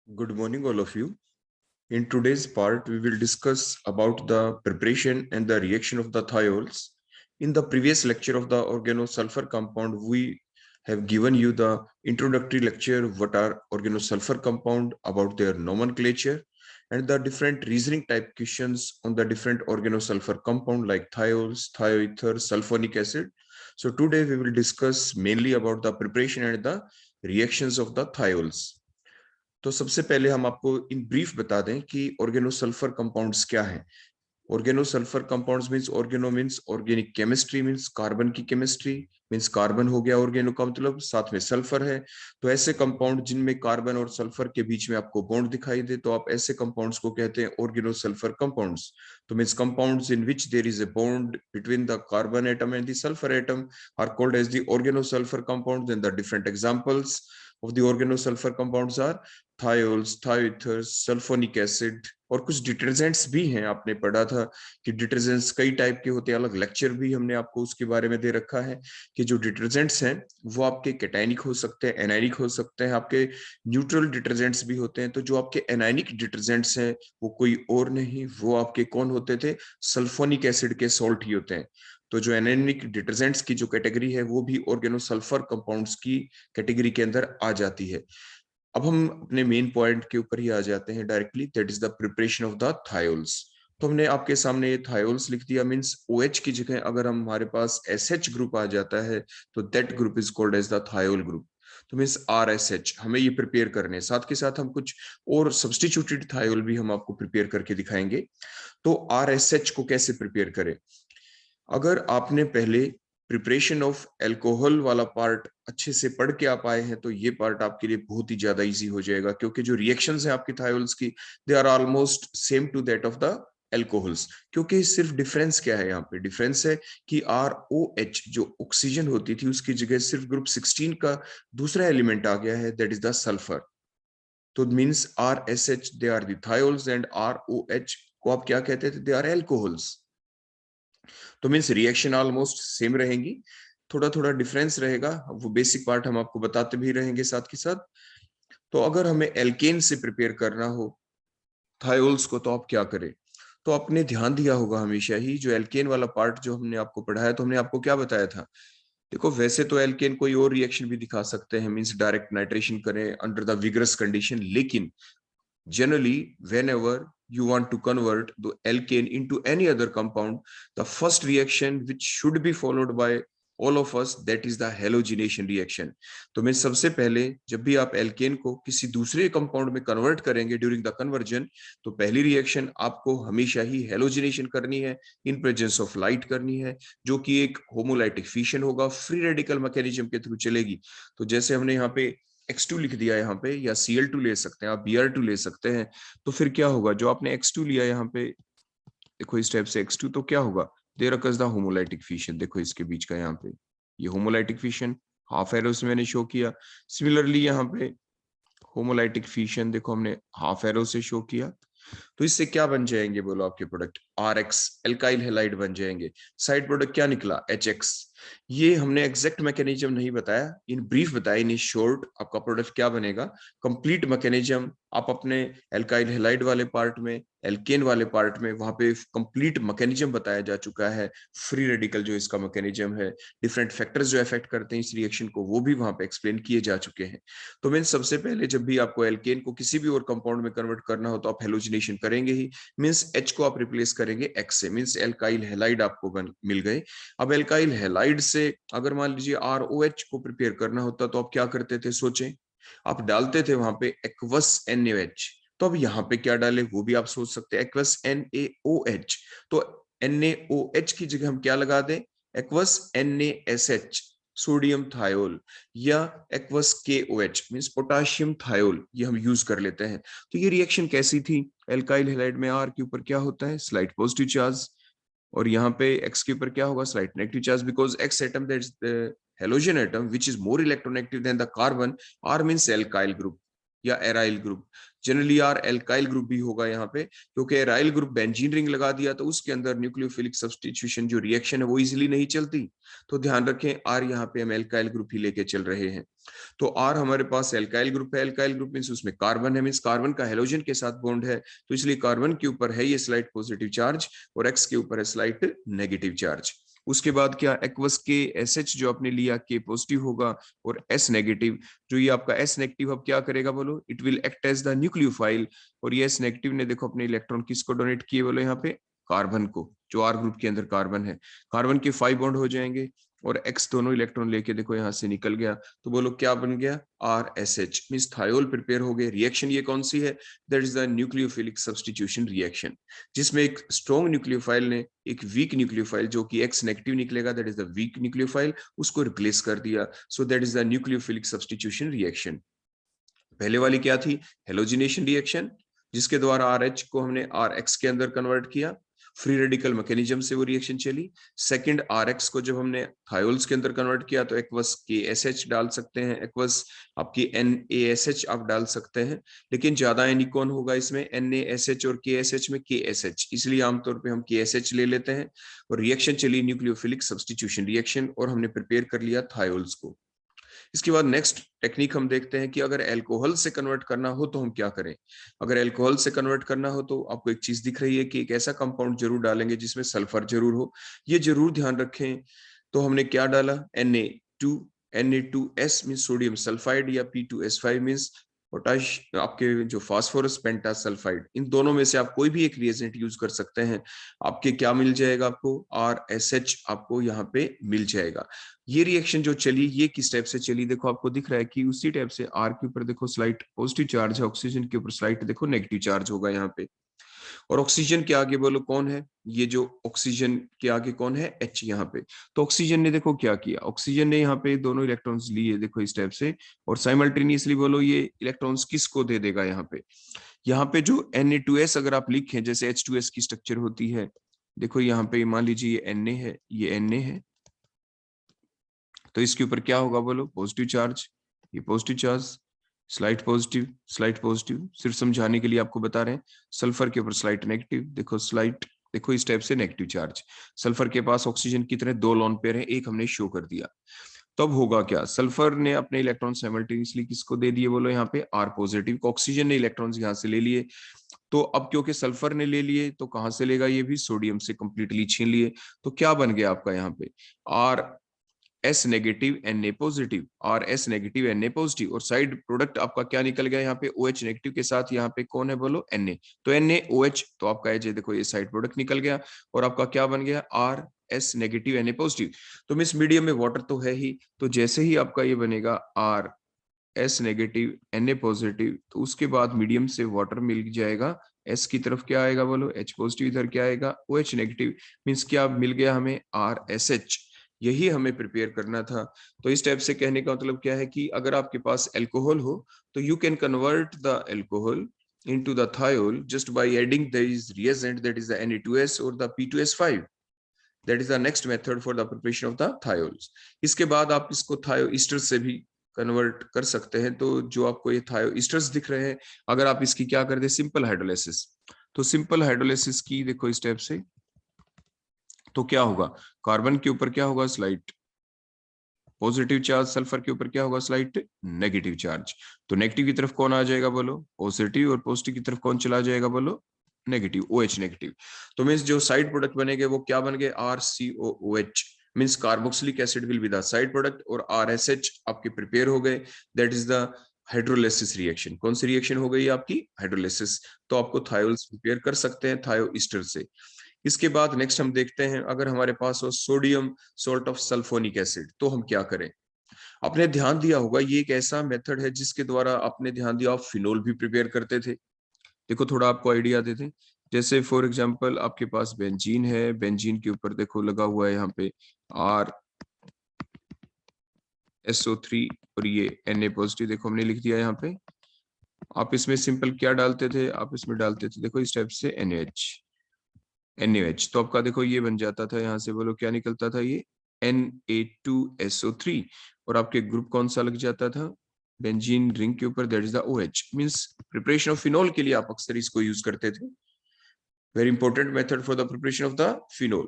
Good morning, all of you. In today's part, we will discuss about the preparation and the reaction of the thiols. In the previous lecture of the organosulfur compound, we have given you the introductory lecture, what are organosulfur compound, about their nomenclature, and the different reasoning type questions on the different organosulfur compound like thiols, thioether, sulfonic acid. So today we will discuss mainly about the preparation and the reactions of the thiols. तो सबसे पहले हम आपको in brief बता दें कि organosulphur compounds क्या हैं। Organosulphur compounds means organic chemistry means carbon की केमिस्ट्री मींस कार्बन हो गया ऑर्गेनो का मतलब साथ में सल्फर है। तो ऐसे कंपाउंड जिनमें कार्बन और सल्फर के बीच में आपको बॉन्ड दिखाई दे तो आप ऐसे कंपाउंड्स को कहते हैं ऑर्गेनोसल्फर कंपाउंड्स। तो means compounds in which there is a bond between the carbon atom and the sulphur atom are called as the organosulphur compounds and the different examples of the organosulfur compounds are thiols, thioethers, sulfonic acid। और कुछ detergents भी हैं, आपने पढ़ा था कि detergents कई type के होते हैं, अलग लेक्चर भी हमने आपको उसके बारे में दे रखा है कि जो डिटर्जेंट्स हैं वो आपके कैटायनिक हो सकते हैं, एनायनिक हो सकते हैं, आपके न्यूट्रल डिटर्जेंट्स भी होते हैं। तो जो आपके एनायनिक डिटर्जेंट्स हैं वो कोई और नहीं, वो आपके कौन होते थे, सल्फोनिक एसिड के सॉल्ट ही होते हैं। तो जो एनायनिक डिटर्जेंट्स की जो कैटेगरी है वो भी ऑर्गेनोसल्फर कंपाउंड्स की कैटेगरी के अंदर आ जाती है। अब हम अपने मेन पॉइंट के ऊपर ही आ जाते हैं directly, that is the preparation of the thiols. तो हमने आपके सामने ये थायोल्स लिख दिया, मींस OH की जगह अगर हमारे पास SH ग्रुप आ जाता है तो that group is called as the thiol group. तो मींस RSH हमें ये प्रिपेयर करने, साथ के साथ हम कुछ और सब्स्टिट्यूटेड थायोल भी हम आपको प्रिपेयर करके दिखाएंगे। तो RSH को कैसे प्रिपेयर करें। अगर आपने पहले प्रिपरेशन ऑफ अल्कोहल वाला पार्ट अच्छे से पढ़ के आप आए हैं तो ये पार्ट आपके लिए बहुत ही ज्यादा इजी हो जाएगा, क्योंकि जो रिएक्शंस हैं आपकी थायोल्स की they are almost same to that of the alcohols. क्योंकि सिर्फ डिफरेंस क्या है, यहाँ पे डिफरेंस है कि ROH जो ऑक्सीजन होती थी उसकी जगह सिर्फ ग्रुप 16 का दूसरा एलिमेंट आ गया है, दैट इज द सल्फर। तो means RSH they are the thiols and ROH को आप क्या कहते थे, दे आर एल्कोहल्स। तो मीन्स रिएक्शन ऑलमोस्ट सेम रहेंगी, थोड़ा थोड़ा डिफरेंस रहेगा, वो बेसिक पार्ट हम आपको बताते भी रहेंगे साथ के साथ। तो अगर हमें एल्केन से प्रिपेयर करना हो थायोल्स को तो आप क्या करें। तो आपने ध्यान दिया होगा हमेशा ही जो एल्केन वाला पार्ट जो हमने आपको पढ़ाया तो हमने आपको क्या बताया था। देखो वैसे तो एल्केन कोई और रिएक्शन भी दिखा सकते हैं, मींस डायरेक्ट नाइट्रेशन करें अंडर द विगरस कंडीशन, लेकिन generally whenever you want to convert the alkane into any other compound, the first reaction which should be followed by all of us, that is the halogenation reaction। तो मैं सबसे पहले जब भी आप alkene को किसी दूसरे कंपाउंड में कन्वर्ट करेंगे ड्यूरिंग द कन्वर्जन, तो पहली रिएक्शन आपको हमेशा ही हेलोजिनेशन करनी है, इन प्रेजेंस ऑफ लाइट करनी है, जो कि एक होमोलाइटिक फिशन होगा, फ्री रेडिकल मैकेनिज्म के थ्रू चलेगी। तो जैसे हमने यहाँ पे X2 लिख दिया यहाँ पे, या Cl2 ले सकते हैं, आप Br2 ले सकते हैं। तो फिर क्या होगा, जो आपने X2 लिया यहाँ पे, देखो इस टाइप से X2, तो क्या होगा, there occurs the homolytic fission. देखो इसके बीच का यहाँ पे ये होमोलाइटिक फिशन हाफ एरो से मैंने शो किया। सिमिलरली यहाँ पे होमोलाइटिक फिशन देखो हमने हाफ एरो से शो किया। तो इससे क्या बन जाएंगे बोलो, आपके प्रोडक्ट RX एल्काइल हैलाइड बन जाएंगे। साइड प्रोडक्ट क्या निकला, HX। ये हमने एग्जैक्ट मैकेनिज्म नहीं बताया, इन ब्रीफ बताया, इन शॉर्ट आपका प्रोडक्ट क्या बनेगा। कंप्लीट मैकेनिज्म आप अपने एल्काइल हैलाइड वाले पार्ट में, एल्केन वाले पार्ट में, वहां पे कंप्लीट मैकेनिज्म बताया जा चुका है। फ्री रेडिकल जो इसका मैकेनिज्म है, डिफरेंट फैक्टर्स जो इफेक्ट करते हैं इस रिएक्शन को, वो भी वहां पे एक्सप्लेन किए जा चुके हैं। तो मीन सबसे पहले जब भी आपको एल्केन को किसी भी और कंपाउंड में कन्वर्ट करना हो तो आप हेलोजिनेशन करेंगे ही, मींस H को आप रिप्लेस करेंगे X से, मींस एल्काइल हैलाइड आपको मिल गए। अब एल्काइल हैलाइड से अगर मान लीजिए ROH को प्रिपेयर करना होता तो आप क्या करते थे, सोचें, आप डालते थे वहां पे एक्वस NaOH। तो अब यहाँ पे क्या डाले वो भी आप सोच सकते हैं, एक्वस NaOH। तो NaOH की जगह हम क्या लगा दें, एक्वस NaSH सोडियम थायोल, या aqueous KOH means potassium thiol, ये हम यूज कर लेते हैं। तो ये रिएक्शन कैसी थी, एल्काइल हैलाइड में R के ऊपर क्या होता है, स्लाइट पॉजिटिव चार्ज, और यहाँ पे X के ऊपर क्या होगा, slight negative charge, because X atom that's the halogen atom which is more electronegative than the carbon, R means alkyl group या एराइल ग्रुप। जनरली यार एल्काइल ग्रुप भी होगा यहाँ पे, क्योंकि एराइल ग्रुप बेंजीन रिंग लगा दिया तो उसके अंदर न्यूक्लियोफिलिक सब्स्टिट्यूशन जो रिएक्शन है वो इजिली नहीं चलती। तो ध्यान रखें आर यहाँ पे हम एल्काइल ग्रुप ही लेके चल रहे हैं। तो आर हमारे पास एल्काइल ग्रुप है, एल्काइल ग्रुप मींस उसमें कार्बन है, मींस कार्बन का हेलोजन के साथ बॉन्ड है, तो इसलिए कार्बन के ऊपर है ये स्लाइट पॉजिटिव चार्ज और एक्स के ऊपर है स्लाइट नेगेटिव चार्ज। उसके बाद क्या एक्वस के एस एच जो आपने लिया के पॉजिटिव होगा और एस नेगेटिव, जो ये आपका एस नेगेटिव अब क्या करेगा बोलो, it will act as the nucleophile. और ये एस नेगेटिव ने देखो अपने इलेक्ट्रॉन किसको डोनेट किए बोलो, यहाँ पे कार्बन को, जो आर ग्रुप के अंदर कार्बन है। कार्बन के 5 बॉन्ड हो जाएंगे और एक्स दोनों इलेक्ट्रॉन लेके देखो यहाँ से निकल गया, तो बोलो क्या बन गया, R S H, means thiol prepare हो गए। रिएक्शन ये कौन सी है, that is the nucleophilic substitution reaction, जिसमें एक स्ट्रॉन्ग न्यूक्लियोफाइल ने एक वीक न्यूक्लियोफाइल जो कि एक्स नेगेटिव निकलेगा, that is the weak nucleophile, उसको रिप्लेस कर दिया। So that is the nucleophilic substitution reaction. पहले वाली क्या थी, हेलोजिनेशन रिएक्शन, जिसके द्वारा आर एच को हमने आर एक्स के अंदर कन्वर्ट किया, फ्री रेडिकल मैकेनिज्म से वो रिएक्शन चली। सेकंड आर एक्स को जब हमने थायोल्स के अंदर कन्वर्ट किया तो एक्वस के एस एच डाल सकते हैं, एक्वस आपकी एन ए एस एच आप डाल सकते हैं, लेकिन ज्यादा एनी कौन होगा इसमें, एन ए एस एच और के एस एच में के एस एच, इसलिए आमतौर पर हम के एस एच ले लेते हैं। और रिएक्शन चली न्यूक्लियोफिलिक सब्स्टिट्यूशन रिएक्शन और हमने प्रिपेयर कर लिया थायोल्स को। इसके बाद नेक्स्ट टेक्निक हम देखते हैं कि अगर अल्कोहल से कन्वर्ट करना हो तो हम क्या करें। अगर अल्कोहल से कन्वर्ट करना हो तो आपको एक चीज दिख रही है कि एक ऐसा कंपाउंड जरूर डालेंगे जिसमें सल्फर जरूर हो, ये जरूर ध्यान रखें। तो हमने क्या डाला, Na2S मीन सोडियम सल्फाइड, या P2S5 मीन्स पोटाश, आपके जो फास्फोरस पेंटासल्फाइड, इन दोनों में से आप कोई भी एक रिएजेंट यूज कर सकते हैं। आपके क्या मिल जाएगा, आपको RSH आपको यहाँ पे मिल जाएगा। ये रिएक्शन जो चली ये किस टाइप से चली, देखो आपको दिख रहा है कि उसी टाइप से आर के ऊपर देखो स्लाइट पॉजिटिव चार्ज है, ऑक्सीजन के ऊपर स्लाइट देखो नेगेटिव चार्ज होगा यहाँ पे। और ऑक्सीजन के आगे बोलो कौन है, ये जो ऑक्सीजन के आगे कौन है, H यहाँ पे। तो ऑक्सीजन ने देखो क्या किया, ऑक्सीजन ने यहाँ पे दोनों इलेक्ट्रॉन्स लिए देखो इस टाइप से, और साइमल्टेनियसली बोलो ये इलेक्ट्रॉन्स किसको दे देगा यहाँ पे। यहाँ पे जो Na2S अगर आप लिखें जैसे H2S की स्ट्रक्चर होती है, देखो यहाँ पे मान लीजिए ये Na है, ये Na है, तो इसके ऊपर क्या होगा बोलो, पॉजिटिव चार्ज, ये positive charge, slight positive, slight positive, सिर्फ समझाने के लिए आपको बता रहे हैं। सल्फर के ऊपर स्लाइट नेगेटिव, देखो स्लाइट, देखो इस टाइप से नेगेटिव चार्ज। सल्फर के पास ऑक्सीजन की तरह 2 लोन पेयर है, एक हमने शो कर दिया। तब होगा क्या, सल्फर ने अपने इलेक्ट्रॉन साइमल्टेनियसली किसको दे दिए बोलो, यहाँ पे आर पॉजिटिव को, ऑक्सीजन ने इलेक्ट्रॉन्स यहाँ से ले लिए। तो अब क्योंकि सल्फर ने ले लिए तो कहां से लेगा, ये भी सोडियम से कंप्लीटली छीन लिए। तो क्या बन गया आपका यहाँ पे, R S negative Na positive, और एस नेगेटिव Na पॉजिटिव, और साइड प्रोडक्ट आपका क्या निकल गया यहाँ पे, OH नेगेटिव के साथ यहाँ पे कौन है बोलो, Na। तो NaOH, तो आपका एच देखो ये साइड प्रोडक्ट निकल गया, और आपका क्या बन गया, R S negative Na positive. तो मिस मीडियम में वाटर तो है ही, तो जैसे ही आपका ये बनेगा R S negative Na positive, तो उसके बाद मीडियम से वाटर मिल जाएगा, एस की तरफ क्या आएगा बोलो, H पॉजिटिव, इधर क्या आएगा OH नेगेटिव, मीन्स क्या मिल गया हमें, RSH। यही हमें प्रिपेयर करना था। तो इस टाइप से कहने का मतलब क्या है कि अगर आपके पास अल्कोहल हो तो you can convert the alcohol into the thiol just by adding these reagent, that is the Na2S or the P2S5. That is the next method for the preparation of the thiols. इसके बाद आप इसको थायो Easter से भी convert कर सकते हैं। तो जो आपको ये थायो ईस्टर्स दिख रहे हैं, अगर आप इसकी क्या कर दे, सिंपल हाइड्रोलिसिस, तो सिंपल हाइड्रोलिसिस की देखो इस टाइप से, तो क्या होगा, कार्बन के ऊपर क्या होगा, स्लाइट पॉजिटिव चार्ज, सल्फर के ऊपर क्या होगा, स्लाइट नेगेटिव चार्ज। तो नेगेटिव की तरफ कौन आ जाएगा बोलो, पॉजिटिव, और पॉजिटिव की तरफ कौन चला जाएगा बोलो, नेगेटिव, OH नेगेटिव। तो मीन्स जो साइड प्रोडक्ट बनेंगे वो क्या बन गए, RCOOH, means carboxylic acid will be the side product, और RSH आपके प्रिपेयर हो गए, that is the hydrolysis reaction. कौन सी रिएक्शन हो गई आपकी, हाइड्रोलिसिस। तो आपको थायोल्स प्रिपेयर कर सकते हैं थायो ईस्टर से। इसके बाद नेक्स्ट हम देखते हैं, अगर हमारे पास हो sodium salt of sulphonic acid, तो हम क्या करें। आपने ध्यान दिया होगा ये एक ऐसा मेथड है जिसके द्वारा आपने ध्यान दिया, आप फिनोल भी प्रिपेयर करते थे। देखो थोड़ा आपको आइडिया देते हैं, जैसे फॉर एग्जांपल आपके पास बेंजीन है, बेंजीन के ऊपर देखो लगा हुआ है यहाँ पे RSO3, और ये Na पॉजिटिव देखो हमने लिख दिया यहाँ पे। आप इसमें सिंपल क्या डालते थे, आप इसमें डालते थे देखो इस टाइप से NaH, तो आपका देखो ये बन जाता था, यहाँ से बोलो क्या निकलता था, ये Na2SO3, और आपके ग्रुप कौन सा लग जाता था, बेंजीन रिंग के ऊपर, that is the OH, means preparation of phenol के लिए आप अक्सर इसको यूज करते थे। Very important method for the preparation of the phenol.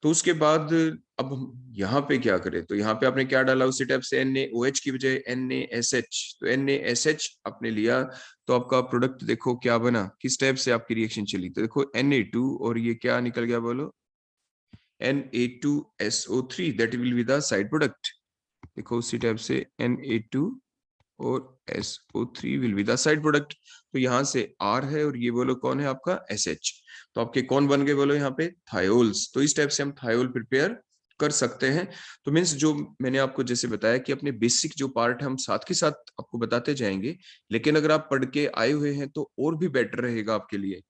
तो उसके बाद अब हम यहाँ पे क्या करें, तो यहाँ पे आपने क्या डाला, उसी टाइप से NaOH की बजाय NaSH, तो NaSH आपने लिया, तो आपका प्रोडक्ट देखो क्या बना, किस टाइप से आपकी रिएक्शन चली, तो देखो Na2 और ये क्या निकल गया, बोलो Na2SO3, that will be the side product. देखो उसी टाइप से Na2 और SO3 will be the side product. तो यहाँ से R है और ये बोलो कौन है आपका SH, तो आपके कौन बन गए बोलो यहाँ पे थायोल्स। तो इस टाइप से हम थायोल प्रिपेयर कर सकते हैं। तो मीन्स जो मैंने आपको जैसे बताया कि अपने बेसिक जो पार्ट है हम साथ के साथ आपको बताते जाएंगे, लेकिन अगर आप पढ़ के आए हुए हैं तो और भी बेटर रहेगा आपके लिए।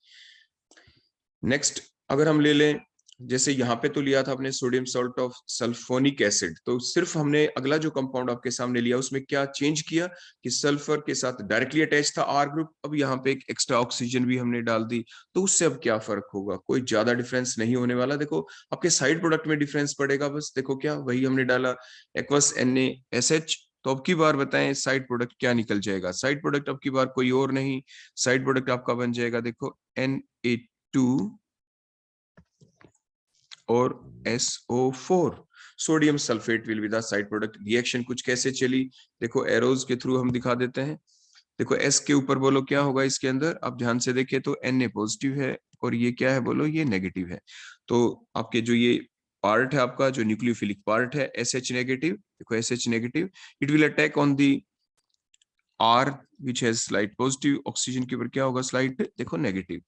नेक्स्ट अगर हम ले लें, जैसे यहाँ पे तो लिया था अपने sodium salt of sulphonic acid, तो सिर्फ हमने अगला जो कंपाउंड आपके सामने लिया उसमें क्या चेंज किया कि सल्फर के साथ डायरेक्टली अटैच था R ग्रुप, अब यहाँ पे एक एक्स्ट्रा ऑक्सीजन भी हमने डाल दी, तो उससे अब क्या फर्क होगा, कोई ज्यादा डिफरेंस नहीं होने वाला। देखो आपके साइड प्रोडक्ट में डिफरेंस पड़ेगा, बस देखो क्या वही हमने डाला एक्वस NaSH। तो अब की बार बताएं साइड प्रोडक्ट क्या निकल जाएगा, साइड प्रोडक्ट अब की बार कोई और नहीं, साइड प्रोडक्ट आपका बन जाएगा देखो Na2 और SO4, sodium sulphate will be the side product. Reaction कुछ कैसे चली, देखो एरोज के थ्रू हम दिखा देते हैं। देखो S के ऊपर बोलो क्या होगा इसके अंदर, आप ध्यान से देखें तो Na पॉजिटिव है और ये क्या है बोलो, ये नेगेटिव है। तो आपके जो ये पार्ट है आपका जो न्यूक्लियोफिलिक पार्ट है SH नेगेटिव, देखो SH negative, it will attack on the R which has slide positive, oxygen के ऊपर क्या होगा स्लाइड देखो नेगेटिव।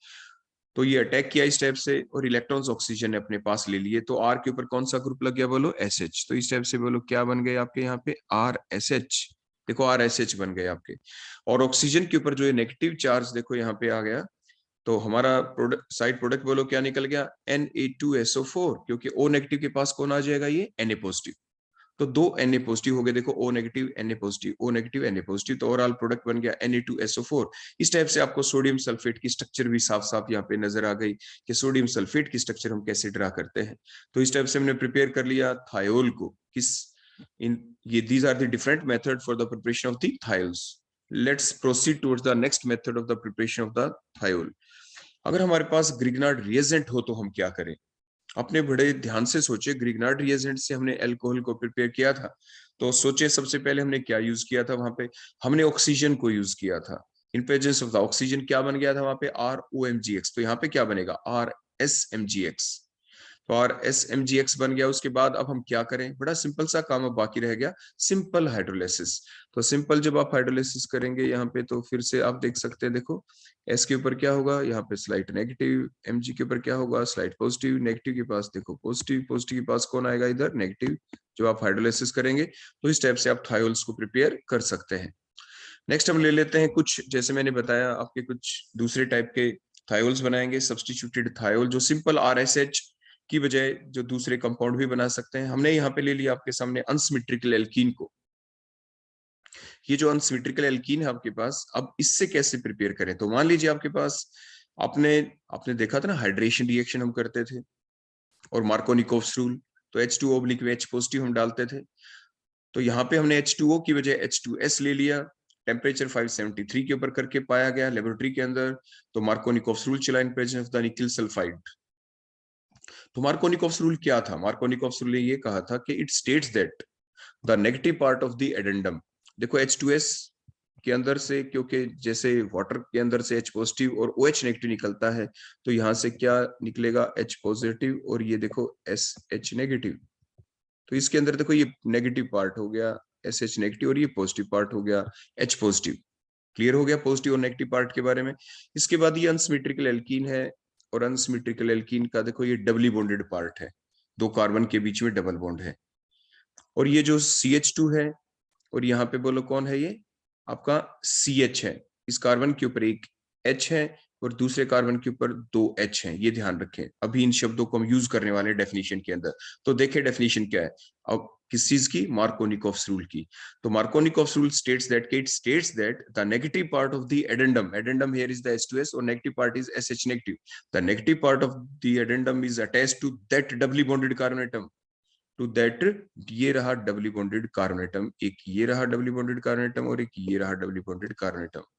तो ये अटैक किया इस टाइप से और इलेक्ट्रॉन्स ऑक्सीजन ने अपने पास ले लिए, तो R के ऊपर कौन सा ग्रुप लग गया बोलो SH, तो इस टाइप से बोलो क्या बन गए आपके यहाँ पे RSH, देखो RSH बन गए आपके। और ऑक्सीजन के ऊपर जो है नेगेटिव चार्ज देखो यहाँ पे आ गया, तो हमारा प्रोडक्ट साइड प्रोडक्ट बोलो क्या निकल गया Na2SO4, क्योंकि O नेगेटिव के पास कौन आ जाएगा ये Na पॉजिटिव, तो दो Na पॉजिटिव हो गए, देखो O negative Na positive, O negative Na positive, तो ओवरऑल प्रोडक्ट बन गया Na2SO4। इस टाइप से आपको सोडियम सल्फेट की स्ट्रक्चर भी साफ साफ यहाँ पे नजर आ गई कि सोडियम सल्फेट की स्ट्रक्चर हम कैसे ड्रा करते हैं। तो इस टाइप से हमने प्रिपेयर कर लिया थायोल को, किस इन ये these are the different method for the preparation of the thiols. Let's proceed towards the next method of the preparation of the thiol. अगर हमारे पास ग्रिग्नार्ड रिएजेंट हो तो हम क्या करें, अपने बड़े ध्यान से सोचे, ग्रिग्नार्ड रिएजेंट से हमने अल्कोहल को प्रिपेयर किया था, तो सोचे सबसे पहले हमने क्या यूज किया था, वहां पे हमने ऑक्सीजन को यूज किया था। इन प्रेजेंस ऑफ द ऑक्सीजन क्या बन गया था वहां पे ROMgx, तो यहाँ पे क्या बनेगा RSMgx, तो RSMgx बन गया। उसके बाद अब हम क्या करें, बड़ा सिंपल सा काम अब बाकी रह गया, सिंपल हाइड्रोलिसिस। तो सिंपल जब आप हाइड्रोलिसिस करेंगे यहाँ पे, तो फिर से आप देख सकते हैं, देखो S के ऊपर क्या होगा यहाँ पे स्लाइट नेगेटिव, Mg के ऊपर क्या होगा स्लाइट पॉजिटिव, नेगेटिव के पास देखो पॉजिटिव, पॉजिटिव के पास कौन आएगा इधर नेगेटिव, जब आप हाइड्रोलिसिस करेंगे। तो इस टाइप से आप थायोल्स को प्रिपेयर कर सकते हैं। नेक्स्ट हम ले लेते हैं कुछ, जैसे मैंने बताया आपके कुछ दूसरे टाइप के थायोल्स बनाएंगे, सब्स्टिट्यूटेड थायोल, जो सिंपल RSH की बजाय जो दूसरे कंपाउंड भी बना सकते हैं। हमने यहाँ पे ले लिया आपके सामने अनसिमेट्रिकल एल्कीन को। ये जो अनसिमेट्रिकल एल्कीन है आपके पास, अब इससे कैसे प्रिपेयर करें, तो मान लीजिए आपके पास आपने आपने देखा था ना हाइड्रेशन रिएक्शन हम करते थे और मार्कोनिकोव्स रूल, तो H2O/H पॉजिटिव हम डालते थे। तो यहाँ पे हमने H2O की वजह H2S ले लिया, टेम्परेचर 573 के ऊपर करके पाया गया लेबोरेटरी के अंदर। तो मार्कोनिकोव्स रूल चला in presence of the nickel sulphide. तो मार्कोनिकोव्स रूल क्या था, मार्कोनिकोव्स रूल ने ये कहा था कि it states that the negative part of the addendum, देखो H2S के अंदर से, क्योंकि जैसे वाटर के अंदर से H पॉजिटिव और OH नेगेटिव निकलता है, तो यहाँ से क्या निकलेगा H पॉजिटिव और ये देखो SH नेगेटिव। तो इसके अंदर देखो ये नेगेटिव पार्ट हो गया SH नेगेटिव और ये पॉजिटिव पार्ट हो गया H पॉजिटिव। क्लियर हो गया पॉजिटिव और नेगेटिव पार्ट के बारे में। इसके बाद ये अनसिमेट्रिकल एल्कीन है और अनसिमेट्रिकल एल्कीन का देखो ये डबली बॉन्डेड पार्ट है, दो कार्बन के बीच में डबल बॉन्ड है। और ये जो CH2 है और यहाँ पे बोलो कौन है ये आपका CH है, इस कार्बन के ऊपर एक H है और दूसरे कार्बन के ऊपर दो H हैं, ये ध्यान रखें। अभी इन शब्दों को हम यूज करने वाले डेफिनेशन के अंदर। तो देखें डेफिनेशन क्या है अब किस चीज की, मार्कोनिकोव्स रूल की। तो Markovnikov's rule states that the negative part of the addendum here is the H2S और negative part is SH negative, the negative part of the addendum is attached to that doubly bonded carbon atom to that, ये रहा डबली bonded carbon atom, एक ये रहा डबली bonded carbon atom और एक ये रहा डबली bonded carbon atom.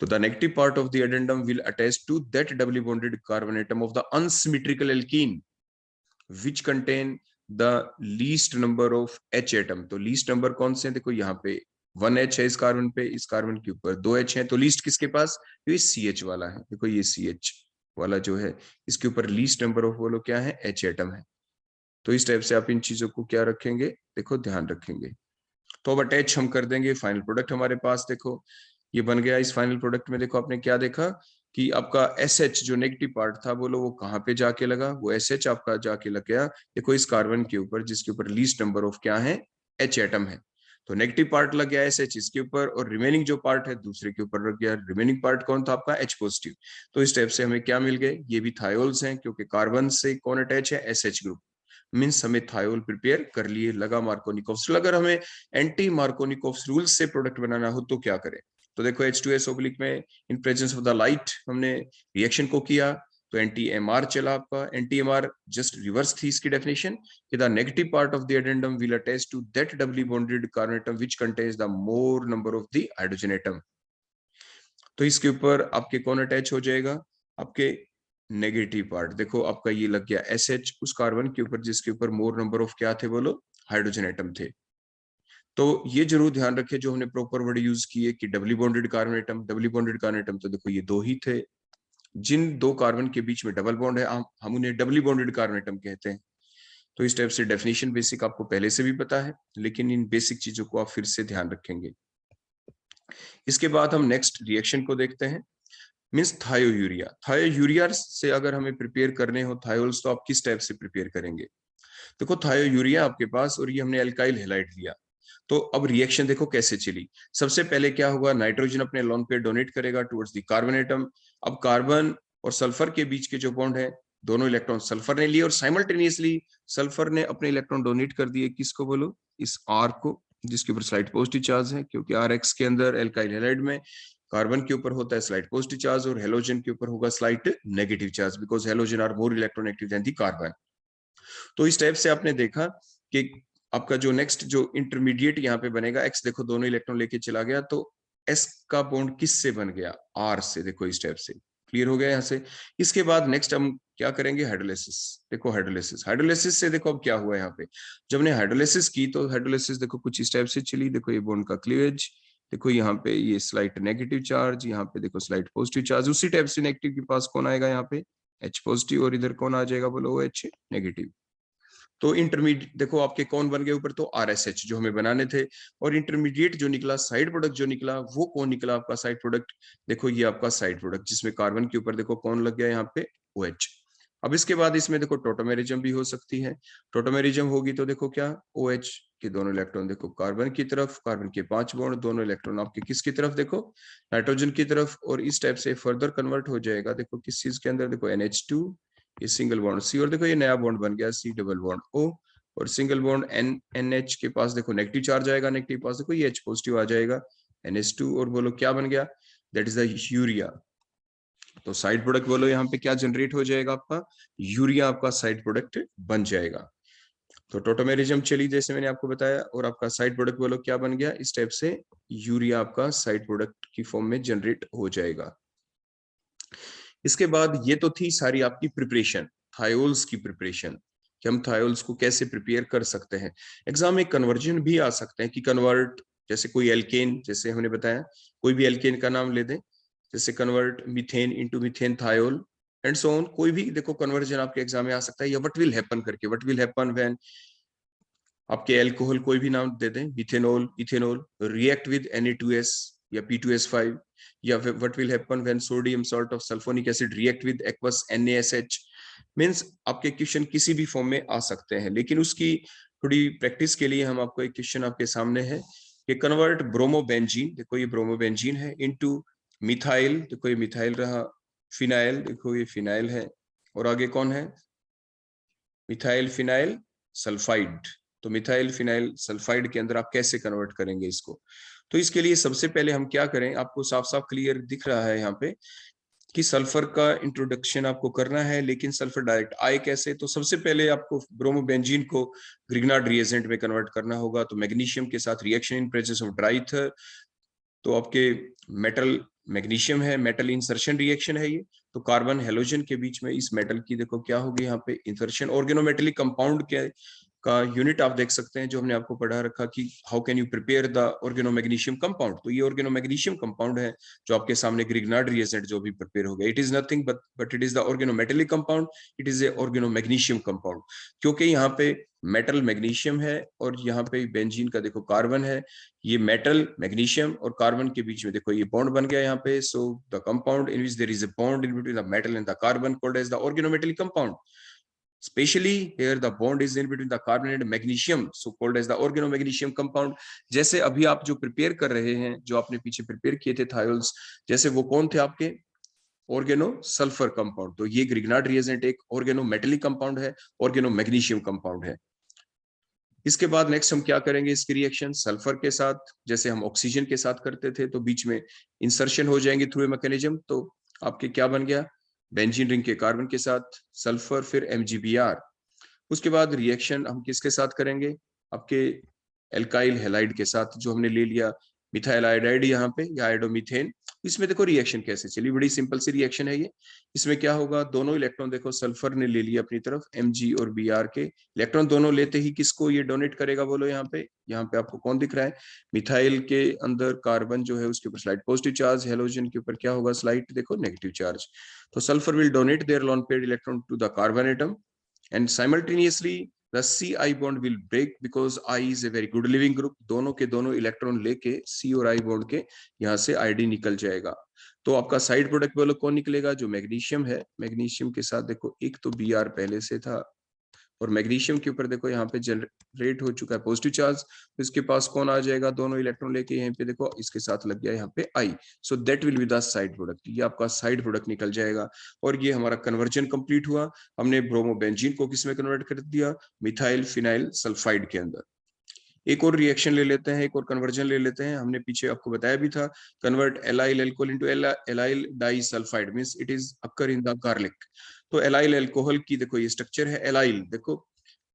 So the negative part of the addendum will attach to that doubly bonded carbon atom of the unsymmetrical alkene, which contain the least number of H atom. तो least number कौन से हैं? देखो यहाँ पे 1H है इस carbon पे, इस कार्बन के ऊपर 2H है, तो लीस्ट किसके पास? ये CH वाला है. देखो ये CH वाला जो है इसके ऊपर लीस्ट नंबर ऑफ बोलो क्या है? H एटम है. तो इस टाइप से आप इन चीजों को क्या रखेंगे? देखो ध्यान रखेंगे. तो अब अटैच हम कर देंगे. फाइनल प्रोडक्ट हमारे पास देखो ये बन गया. इस फाइनल प्रोडक्ट में देखो आपने क्या देखा कि आपका SH जो नेगेटिव पार्ट था बोलो वो कहाँ पे जाके लगा? वो SH आपका जाके लग गया देखो इस कार्बन के ऊपर जिसके ऊपर लीस्ट नंबर ऑफ क्या है? H एटम है. तो नेगेटिव पार्ट लग गया SH इसके ऊपर और रिमेनिंग जो पार्ट है दूसरे के ऊपर लग गया. रिमेनिंग पार्ट कौन था आपका? H positive. तो इस टाइप से हमें क्या मिल गए? ये भी थायोल्स हैं क्योंकि कार्बन से कौन अटैच है? SH group. मीन्स हमें थायोल प्रिपेयर कर लिए. लगा मार्कोनिकोव्स. अगर हमें एंटी मार्कोनिकोव्स रूल से प्रोडक्ट बनाना हो तो क्या करें? तो देखो H2S ओब्लिक में इन प्रेजेंस ऑफ द लाइट हमने रिएक्शन को किया तो NTMR चला आपका. NTMR जस्ट रिवर्स थी इसकी डेफिनेशन कि the negative part of the addendum will attach to that doubly bonded carbon atom which contains the more number of the hydrogen atom. तो इसके ऊपर आपके कौन अटैच हो जाएगा? आपके नेगेटिव पार्ट. देखो आपका ये लग गया SH उस कार्बन के ऊपर जिसके ऊपर मोर नंबर ऑफ क्या थे बोलो? हाइड्रोजन एटम थे. तो ये जरूर ध्यान रखें जो हमने प्रॉपर वर्ड यूज किए कि डबली बॉन्डेड कार्बन एटम. डबली बॉन्डेड कार्बन एटम तो देखो ये दो ही थे. जिन दो कार्बन के बीच में डबल बॉन्ड है हम उन्हें डबली बॉन्डेड कार्बन एटम कहते हैं. तो इस टाइप से डेफिनेशन बेसिक आपको पहले से भी पता है लेकिन इन बेसिक चीजों को आप फिर से ध्यान रखेंगे. इसके बाद हम नेक्स्ट रिएक्शन को देखते हैं. Means thiourea. थायोयूरिया से अगर हमें प्रिपेयर करने हो थायोल्स तो आप किस टाइप से प्रिपेयर करेंगे? देखो थायोयूरिया आपके पास और ये हमने अल्काइल हैलाइड लिया. तो अब रिएक्शन देखो कैसे चली. सबसे पहले क्या होगा? नाइट्रोजन अपने लोन पे डोनेट करेगा टुवर्ड्स द कार्बन एटम. अब कार्बन और सल्फर के बीच के जो बॉन्ड है दोनों इलेक्ट्रॉन सल्फर ने लिए और साइमल्टेनियसली सल्फर ने अपने इलेक्ट्रॉन डोनेट कर दिए. किसको बोलो? इस R को जिसके ऊपर स्लाइड पॉजिटिव चार्ज है क्योंकि RX के अंदर एल्काइल हैलाइड में कार्बन के ऊपर होता है स्लाइड पॉजिटिव चार्ज और हेलोजन के ऊपर होगा slight negative charge because halogen are more electronegative than the carbon. तो इस टाइप से आपने देखा कि आपका जो नेक्स्ट जो इंटरमीडिएट यहाँ पे बनेगा X देखो दोनों इलेक्ट्रॉन लेके चला गया तो S का बॉन्ड किस से बन गया? R से. देखो इस टाइप से क्लियर हो गया यहाँ से. इसके बाद नेक्स्ट हम क्या करेंगे? हाइड्रोलिसिस. देखो हाइड्रोलिसिस से देखो अब क्या हुआ यहाँ पे. जब हमने हाइड्रोलिसिस की तो हाइड्रोलिसिस देखो कुछ इस टाइप से चली. देखो ये बॉन्ड का क्लीवेज. देखो यहाँ पे ये स्लाइट नेगेटिव चार्ज, यहाँ पे देखो स्लाइट पॉजिटिव चार्ज. उसी टाइप से नेगेटिव के पास कौन आएगा? यहाँ पे H पॉजिटिव और इधर कौन आ जाएगा बोलो? OH negative. तो इंटरमीडिएट देखो आपके कौन बन गए ऊपर? तो RSH जो हमें बनाने थे. और इंटरमीडिएट जो निकला साइड प्रोडक्ट जो निकला वो कौन निकला आपका साइड प्रोडक्ट? देखो ये आपका साइड प्रोडक्ट जिसमें कार्बन के ऊपर देखो कौन लग गया यहाँ पे? OH. अब इसके बाद इसमें देखो टोटोमेरिज्म भी हो सकती है. टोटोमेरिज्म होगी तो देखो क्या? OH के दोनों इलेक्ट्रॉन देखो कार्बन की तरफ, कार्बन के 5 बॉन्ड, दोनों इलेक्ट्रॉन आपके किसकी तरफ? देखो नाइट्रोजन की तरफ. और इस टाइप से फर्दर कन्वर्ट हो जाएगा देखो किस चीज के अंदर? देखो NH2 ये सिंगल बॉन्ड C और देखो ये नया बॉन्ड बन गया C डबल बॉन्ड O और सिंगल बॉन्ड NH के पास देखो नेगेटिव चार्ज आएगा. नेगेटिव पास देखो ये H पॉजिटिव आ जाएगा NH2 और बोलो क्या बन गया? That is the urea. तो साइड प्रोडक्ट बोलो यहाँ पे क्या जनरेट हो जाएगा आपका? यूरिया आपका साइड प्रोडक्ट बन जाएगा. तो टोटोमेरिज्म चली जैसे मैंने आपको बताया और आपका साइड प्रोडक्ट बोलो क्या बन गया? इस टाइप से यूरिया आपका साइड प्रोडक्ट की फॉर्म में जनरेट हो जाएगा. इसके बाद ये तो थी सारी आपकी प्रिपरेशन, थायोल्स की प्रिपरेशन कि हम थायोल्स को कैसे प्रिपेयर कर सकते हैं. एग्जाम में कन्वर्जन भी आ सकते हैं कि कन्वर्ट जैसे कोई एल्केन, जैसे हमने बताया कोई भी एल्केन का नाम ले दें जैसे convert methane into methane thiol and so on. कोई भी देखो कन्वर्जन आपके एग्जाम में आ सकता है या व्हाट विल हैपन करके. व्हाट विल हैपन व्हेन आपके एल्कोहल कोई भी नाम दे दें methanol ethanol react with Na2S या P2S5 या what will happen when sodium salt of sulphonic acid react with aqueous NaSH. Means आपके क्वेश्चन किसी भी फॉर्म में आ सकते हैं लेकिन उसकी थोड़ी प्रैक्टिस के लिए हम आपको एक क्वेश्चन आपके सामने है कि कन्वर्ट ब्रोमोबेंजीन. देखो ये ब्रोमोबेंजीन है इनटू मिथाइल. देखो ये मिथाइल रहा. फिनाइल देखो ये फिनाइल है और आगे कौन है? Methyl phenyl sulphide. तो मिथाइल फिनाइल सल्फाइड के अंदर आप कैसे कन्वर्ट करेंगे इसको? तो इसके लिए सबसे पहले हम क्या करें? आपको साफ साफ क्लियर दिख रहा है यहाँ पे कि सल्फर का इंट्रोडक्शन आपको करना है, लेकिन सल्फर डायरेक्ट आए कैसे? तो सबसे पहले आपको ब्रोमोबेंजीन को ग्रिग्नार्ड रिएजेंट में कन्वर्ट करना होगा। तो मैग्नीशियम के साथ reaction in presence of dry ether, तो आपके मेटल मैग्नीशियम है, मेटल इंसर्शन रिएक्शन है ये। तो कार्बन हेलोजन के बीच में इस मेटल की देखो क्या होगी यहाँ पे इंसर्शन। ऑर्गेनोमेटेलिक कंपाउंड के का यूनिट आप देख सकते हैं जो हमने आपको पढ़ा रखा कि how can you prepare the organomagnesium compound. तो ये ऑर्गेनोमैग्नीशियम कंपाउंड है जो आपके सामने ग्रिग्नार्ड रिएजेंट जो भी प्रिपेयर हो गया। It is nothing but it is the organometallic compound, it is a organomagnesium compound. क्योंकि यहाँ पे मेटल मैग्नीशियम है और यहाँ पे बेंजीन का देखो कार्बन है, ये मेटल मैग्नीशियम और कार्बन के बीच में देखो ये बॉन्ड बन गया यहाँ पे। So the compound in which there is a bond in between the metal and the carbon called as the organometallic compound. Especially here the bond is in between the carbon and magnesium, so called as the organomagnesium compound. जैसे अभी आप जो prepare कर रहे हैं, जो आपने पीछे प्रिपेयर किए थे थायोल्स, जैसे वो कौन थे आपके? Organo sulphur compound. तो ये ग्रिग्नार्ड रिएजेंट एक ऑर्गेनोमेटेलिक कंपाउंड है, ऑर्गेनोमैग्नीशियम कंपाउंड है। इसके बाद नेक्स्ट हम क्या करेंगे, इसकी रिएक्शन सल्फर के साथ जैसे हम ऑक्सीजन के साथ करते थे, तो बीच में इंसर्शन हो जाएंगे थ्रू ए मैकेनिज्म। तो आपके क्या बन गया? बेंजीन रिंग के कार्बन के साथ सल्फर, फिर MgBr। उसके बाद रिएक्शन हम किसके साथ करेंगे? आपके एल्काइल हैलाइड के साथ, जो हमने ले लिया मिथाइल आयोडाइड यहाँ पे या आयोडोमीथेन। इसमें देखो रिएक्शन कैसे चली, बड़ी सिंपल सी रिएक्शन है ये। इसमें क्या होगा, दोनों इलेक्ट्रॉन देखो सल्फर ने ले लिया अपनी तरफ, Mg और Br के इलेक्ट्रॉन दोनों लेते ही किसको ये डोनेट करेगा? बोलो यहाँ पे आपको कौन दिख रहा है? मिथाइल के अंदर कार्बन जो है उसके ऊपर स्लाइड पॉजिटिव चार्ज, हेलोजन के ऊपर क्या होगा स्लाइड देखो नेगेटिव चार्ज। तो sulphur will donate their lone paired electron to the carbon atom and simultaneously the C-I bond will break because I is a very good living group। दोनों के दोनों electron लेके C और I bond के यहाँ से ID निकल जाएगा। तो आपका साइड प्रोडक्ट बोलो कौन निकलेगा? जो मैग्नीशियम है, मैग्नीशियम के साथ देखो एक तो Br पहले से था और मैग्नीशियम के ऊपर देखो यहाँ पे जनरेट हो चुका है पॉजिटिव चार्ज, तो इसके पास कौन आ जाएगा? दोनों इलेक्ट्रॉन लेके यहाँ पे देखो इसके साथ लग गया यहाँ पे I। So that will be the side product. ये आपका साइड प्रोडक्ट निकल जाएगा और ये हमारा कन्वर्जन कंप्लीट हुआ। हमने ब्रोमोबेंजीन को किस में कन्वर्ट कर दिया? मिथाइल फिनाइल सल्फाइड के अंदर। एक और रिएक्शन ले लेते हैं, एक और कन्वर्जन ले लेते हैं। हमने पीछे आपको बताया भी था, convert allyl alcohol into allyl disulphide means it is occur in the garlic. तो एलाइल अल्कोहल की देखो ये स्ट्रक्चर है। एलाइल देखो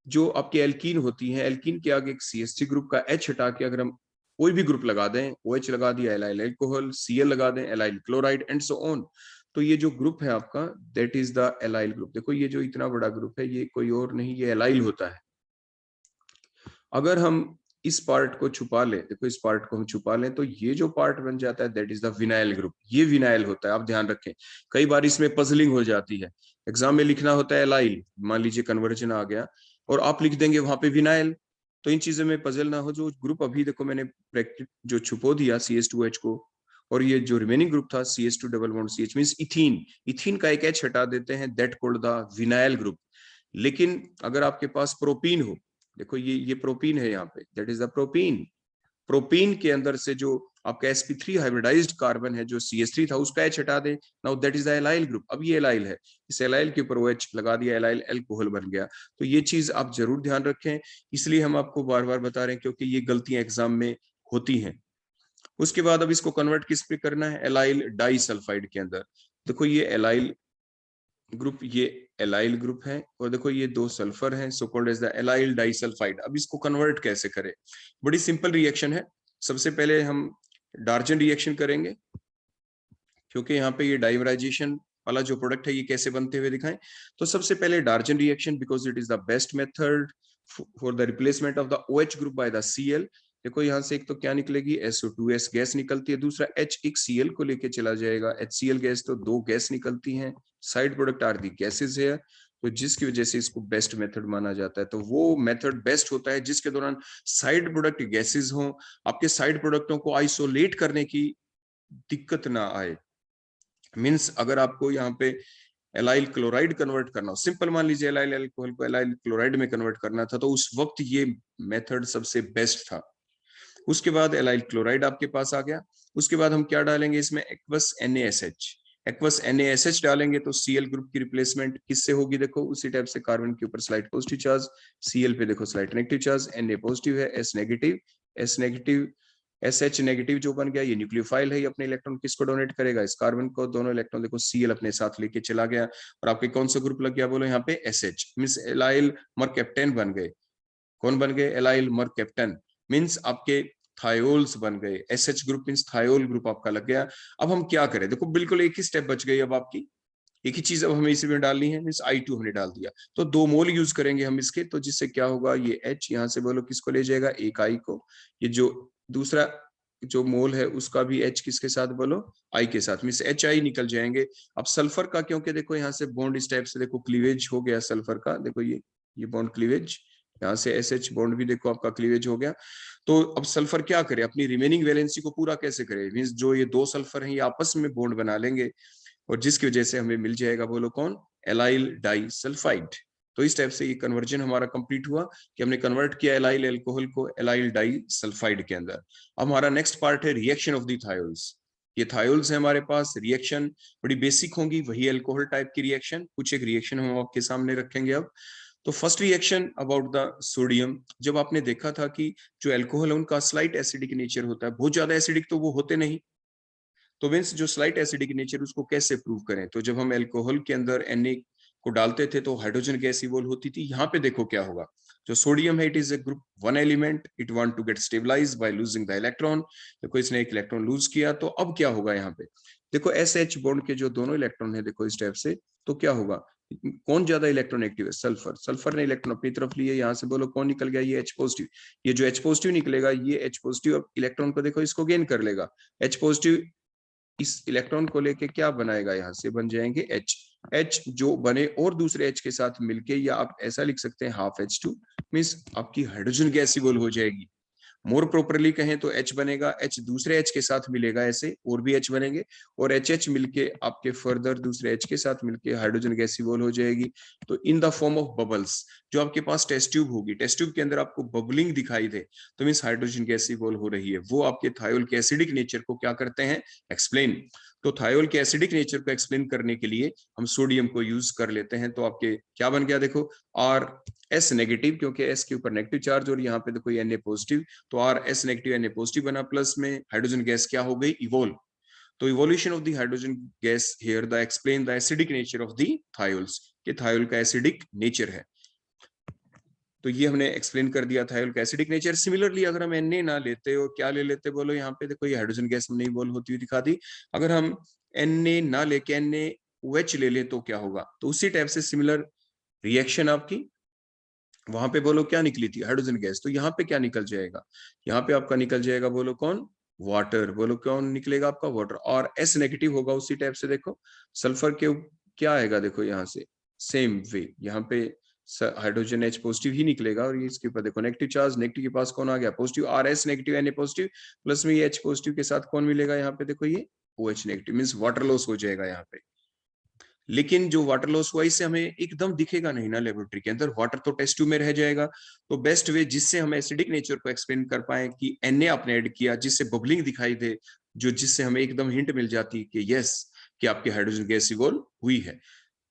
जो आपकी एल्कीन होती है, एल्कीन के आगे एक CH3 ग्रुप का H हटा के अगर हम कोई भी ग्रुप लगा दें, OH लगा दिया एलाइल अल्कोहल, Cl लगा दें allyl chloride and so on, तो ये जो ग्रुप है आपका that is the allyl group. देखो ये जो इतना बड़ा ग्रुप है ये कोई और नहीं, ये एलाइल होता है। अगर हम इस पार्ट को छुपा लें, देखो इस पार्ट को हम छुपा लें, तो ये जो पार्ट बन जाता है that is the vinyl group. ये विनाइल होता है, आप ध्यान रखें। कई बार इसमें पजलिंग हो जाती है, एग्जाम में लिखना होता है एलाइल, मान लीजिए कन्वर्जन आ गया और आप लिख देंगे वहां पे विनाइल, तो इन चीजों में पजल ना हो। जो ग्रुप अभी देखो मैंने जो छुपो दिया CH2H को, और ये जो रिमेनिंग ग्रुप था CH2 double bond CH means ethene, ethene का एक H हटा देते हैं, that called the vinyl group. लेकिन अगर आपके पास प्रोपीन हो, देखो ये प्रोपीन है यहाँ पे, that is the propene. Propene के अंदर से जो आपका sp3 हाइब्रिडाइज्ड कार्बन है जो CH3 था उसका H हटा दे, now that is the allyl group. अब ये एलाइल है, इस एलाइल के ऊपर OH लगा दिया, एलाइल अल्कोहल बन गया। तो ये चीज आप जरूर ध्यान रखें, इसलिए हम आपको बार बार बता रहे हैं क्योंकि ये गलतियां एग्जाम में होती हैं। उसके बाद अब इसको कन्वर्ट किस पे करना है? एलाइल डाइसल्फाइड के अंदर। देखो ये एलाइल ग्रुप, ये एलाइल ग्रुप है और देखो ये दो सल्फर हैं, so called as the allyl disulphide. अब इसको कन्वर्ट कैसे करें? बड़ी सिंपल रिएक्शन है। सबसे पहले हम डार्जन रिएक्शन करेंगे, क्योंकि यहाँ पे ये डाइमराइजेशन वाला जो प्रोडक्ट है ये कैसे बनते हुए दिखाएं। तो सबसे पहले डार्जन reaction, because it is the best method for the replacement of the OH group by the Cl। देखो यहाँ से एक तो क्या निकलेगी, SO2S गैस निकलती है, दूसरा H एक Cl को लेके चला जाएगा, HCl गैस, तो दो गैस निकलती हैं। Side product are the gases है, तो जिसकी वजह से इसको बेस्ट मेथड माना जाता है। तो वो मेथड बेस्ट होता है जिसके दौरान साइड प्रोडक्ट गैसेज हों, आपके साइड प्रोडक्टों को आइसोलेट करने की दिक्कत ना आए। मींस अगर आपको यहाँ पे एलाइल क्लोराइड कन्वर्ट करना हो, सिंपल मान लीजिए एलाइल अल्कोहल को एलाइल क्लोराइड में कन्वर्ट करना था, तो उस वक्त ये मेथड सबसे बेस्ट था। उसके बाद एलाइल क्लोराइड आपके पास आ गया। उसके बाद हम क्या डालेंगे इसमें? Aqueous NaSH। एक्वस NaSH डालेंगे तो Cl ग्रुप की रिप्लेसमेंट किससे होगी? देखो उसी टाइप से, कार्बन के ऊपर स्लाइड पॉजिटिव चार्ज, Cl पे देखो slide negative charge, Na positive है, S नेगेटिव SH नेगेटिव जो बन गया ये न्यूक्लियोफाइल है, ये अपने इलेक्ट्रॉन किसको डोनेट करेगा, इस कार्बन को। दोनों इलेक्ट्रॉन देखो Cl अपने साथ लेके चला गया और आपके कौन सा ग्रुप लग गया बोलो यहाँ पे SH, मींस एलाइल मरकैप्टेन बन गए। कौन बन गए, एलाइल मरकैप्टेन, मींस आपके थायोल्स बन गए। SH group means thiol group आपका लग गया। अब हम क्या करें, देखो बिल्कुल एक ही स्टेप बच गई अब आपकी, एक ही चीज अब हमें इसी में डालनी है, मींस I2 हमने डाल दिया, तो 2 मोल यूज करेंगे हम इसके, तो जिससे क्या होगा, ये H यहाँ से बोलो किसको ले जाएगा, एक I को, ये जो दूसरा जो मोल है उसका भी H किसके साथ बोलो, I के साथ, मींस HI निकल जाएंगे। अब सल्फर का, क्योंकि देखो यहाँ से बॉन्ड इस टाइप से देखो क्लीवेज हो गया सल्फर का, देखो ये बॉन्ड क्लीवेज, यहाँ से SH बॉन्ड भी देखो आपका क्लीवेज हो गया। तो अब सल्फर क्या करे, अपनी रिमेनिंग वैलेंसी को पूरा कैसे करे, मींस जो ये 2 सल्फर हैं ये आपस में बॉन्ड बना लेंगे और जिसकी वजह से हमें मिल जाएगा बोलो कौन, एलाइल डाई सल्फाइड। तो इस टाइप से ये कन्वर्जन हमारा कंप्लीट हुआ कि हमने कन्वर्ट किया एलाइल एल्कोहल को एलाइल डाई सल्फाइड के अंदर। अब हमारा नेक्स्ट पार्ट है रिएक्शन ऑफ द थायोल्स। ये थायोल्स है हमारे पास, रिएक्शन बड़ी बेसिक होंगी, वही एल्कोहल टाइप की रिएक्शन, कुछ एक रिएक्शन हम आपके सामने रखेंगे अब। तो first reaction about the sodium, जब आपने देखा था कि जो एल्कोहल है उनका स्लाइट एसिडिक नेचर होता है, बहुत ज्यादा एसिडिक तो वो होते नहीं, तो मीन्स जो स्लाइट एसिडिक नेचर उसको कैसे प्रूव करें, तो जब हम अल्कोहल के अंदर Na को डालते थे तो हाइड्रोजन गैस इवॉल्व होती थी। यहाँ पे देखो क्या होगा, जो सोडियम है it is a group 1 element, it want to get stabilised by losing the electron. देखो इसने एक इलेक्ट्रॉन लूज किया, तो अब क्या होगा यहाँ पे, देखो SH बॉन्ड के जो दोनों इलेक्ट्रॉन है देखो इस टाइप से, तो क्या होगा, कौन ज्यादा इलेक्ट्रॉन एक्टिव है, सल्फर। सल्फर ने इलेक्ट्रॉन अपनी तरफ लिए, यहाँ से बोलो कौन निकल गया, ये H पॉजिटिव। ये जो H पॉजिटिव निकलेगा, ये H पॉजिटिव इलेक्ट्रॉन को देखो इसको गेन कर लेगा, H पॉजिटिव इस इलेक्ट्रॉन को लेके क्या बनाएगा, यहां से बन जाएंगे H जो बने और दूसरे H के साथ मिलके, या आप ऐसा लिख सकते हैं हाफ H2, मींस आपकी हाइड्रोजन गैस इवॉल्व हो जाएगी। मोर प्रॉपरली कहें तो H बनेगा, H दूसरे H के साथ मिलेगा, ऐसे और भी H बनेंगे और HH मिलके आपके फर्दर दूसरे H के साथ मिलके हाइड्रोजन गैस इवॉल्व हो जाएगी। तो in the form of bubbles, जो आपके पास टेस्ट ट्यूब होगी, टेस्ट ट्यूब के अंदर आपको बबलिंग दिखाई दे, तो मींस हाइड्रोजन गैस इवॉल्व हो रही है, वो आपके थायोल के एसिडिक नेचर को क्या करते हैं, एक्सप्लेन। तो थायोल के एसिडिक नेचर को एक्सप्लेन करने के लिए हम सोडियम को यूज कर लेते हैं। तो आपके क्या बन गया, देखो RS नेगेटिव, क्योंकि S के ऊपर नेगेटिव चार्ज और यहाँ पे देखो Na पॉजिटिव, तो RS नेगेटिव Na पॉजिटिव बना, प्लस में हाइड्रोजन गैस क्या हो गई, इवॉल्व। तो evolution of the hydrogen gas here the explain the acidic nature of the thiols, कि थायोल का एसिडिक नेचर है। तो ये हमने एक्सप्लेन कर दिया थायोल का एसिडिक नेचर। सिमिलरली अगर हम Na ना लेते और क्या ले लेते बोलो, यहाँ पे देखो ये हाइड्रोजन गैस हमने इवॉल्व होती हुई दिखा दी। अगर हम Na ना लेके NaOH ले ले तो क्या होगा, तो उसी टाइप से सिमिलर रिएक्शन आपकी वहां पे बोलो क्या निकली थी, हाइड्रोजन गैस, तो यहाँ पे क्या निकल जाएगा, यहाँ पे आपका निकल जाएगा बोलो कौन, वाटर। बोलो कौन निकलेगा आपका, वाटर। और S नेगेटिव होगा उसी टाइप से, देखो सल्फर के क्या आएगा, देखो यहाँ से सेम वे, यहाँ पे हाइड्रोजन H पॉजिटिव ही निकलेगा और ये इसके ऊपर देखो नेगेटिव चार्ज, नेगेटिव के पास कौन आ गया, positive, RS negative Na positive, plus में ये H पॉजिटिव के साथ कौन मिलेगा, यहाँ पे देखो ये OH negative, means water loss हो जाएगा यहाँ पे। लेकिन जो वाटर लॉस हुआ इससे हमें एकदम दिखेगा नहीं ना लेबोरेटरी के अंदर, वाटर तो टेस्ट ट्यूब में रह जाएगा। तो बेस्ट वे जिससे हम एसिडिक नेचर को एक्सप्लेन कर पाए कि Na आपने ऐड किया, जिससे बबलिंग दिखाई दे, जो जिससे हमें एकदम हिंट मिल जाती कि यस कि आपकी हाइड्रोजन गैस इवॉल्व हुई है।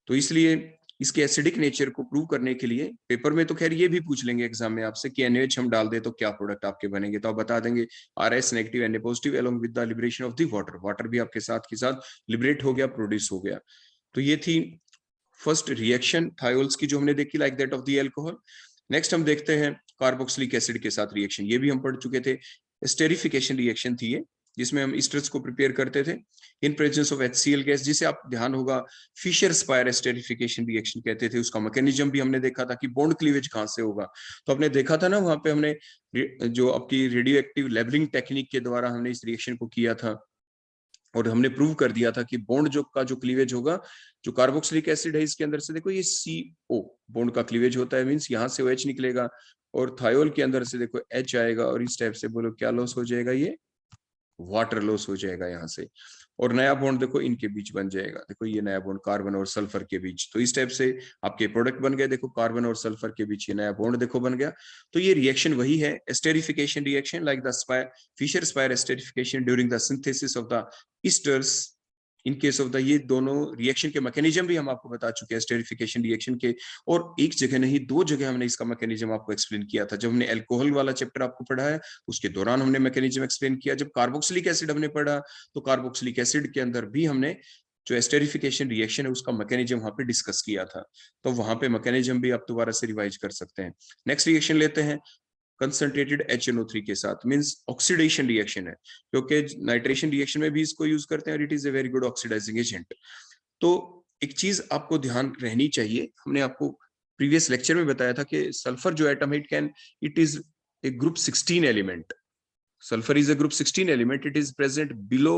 तो इसलिए इसके एसिडिक नेचर को प्रूव करने के लिए पेपर में तो खैर ये भी पूछ लेंगे एग्जाम में आपसे कि NaOH हम डाल दे तो क्या प्रोडक्ट आपके बनेंगे, तो आप बता देंगे RS negative Na positive along with the liberation of the water, water भी आपके साथ के साथ लिबरेट हो गया, प्रोड्यूस हो गया। तो ये थी फर्स्ट रिएक्शन थायोल्स की जो हमने देखी, like that of the alcohol. Next हम देखते हैं कार्बोक्सिलिक एसिड के साथ रिएक्शन, ये भी हम पढ़ चुके थे, स्टेरिफिकेशन रिएक्शन थी ये, जिसमें हम ईस्टर्स को प्रिपेयर करते थे इन प्रेजेंस ऑफ HCl गैस, जिसे आप ध्यान होगा फिशर स्पायर स्टेरिफिकेशन रिएक्शन कहते थे। उसका मैकेनिज्म भी हमने देखा था कि बॉन्ड क्लीवेज कहां से होगा, तो आपने देखा था ना वहां पे हमने जो आपकी रेडियो एक्टिव लेबलिंग टेक्निक के द्वारा हमने इस रिएक्शन को किया था और हमने प्रूव कर दिया था कि बॉन्ड जो क्लीवेज होगा, जो कार्बोक्सिलिक एसिड है इसके अंदर से देखो ये CO बॉन्ड का क्लीवेज होता है, मींस यहाँ से OH निकलेगा और थायोल के अंदर से देखो H आएगा और इस टाइप से बोलो क्या लॉस हो जाएगा, ये वाटर लॉस हो जाएगा यहाँ से, और नया बॉन्ड देखो इनके बीच बन जाएगा, देखो ये नया बॉन्ड कार्बन और सल्फर के बीच। तो इस टाइप से आपके प्रोडक्ट बन गए, देखो कार्बन और सल्फर के बीच ये नया बॉन्ड देखो बन गया। तो ये रिएक्शन वही है, esterification reaction, like the Fischer Speier esterification during the synthesis of the esters in case of the, ये दोनों रिएक्शन के मैकेनिज्म भी हम आपको बता चुके हैं स्टेरिफिकेशन रिएक्शन के, और एक जगह नहीं दो जगह हमने इसका मैकेनिज्म आपको एक्सप्लेन किया था। जब हमने अल्कोहल वाला चैप्टर आपको पढ़ा है उसके दौरान हमने मैकेनिज्म एक्सप्लेन किया। जब कार्बोक्सिलिक एसिड हमने पढ़ा तो कार्बोक्सिलिक एसिड के अंदर भी हमने जो एस्टेरिफिकेशन रिएक्शन है उसका मैकेनिज्म वहां पे डिस्कस किया था। तो वहां पे मैकेनिज्म भी आप दोबारा से रिवाइज कर सकते हैं। नेक्स्ट रिएक्शन लेते हैं कंसंट्रेटेड HNO3 के साथ, मींस ऑक्सीडेशन रिएक्शन है, क्योंकि नाइट्रेशन रिएक्शन में भी इसको यूज करते हैं और it is a very good oxidising agent. तो एक चीज आपको ध्यान रहनी चाहिए, हमने आपको प्रीवियस लेक्चर में बताया था कि सल्फर जो atom it can, it is a group 16 element. Sulphur is a group 16 element, it is present below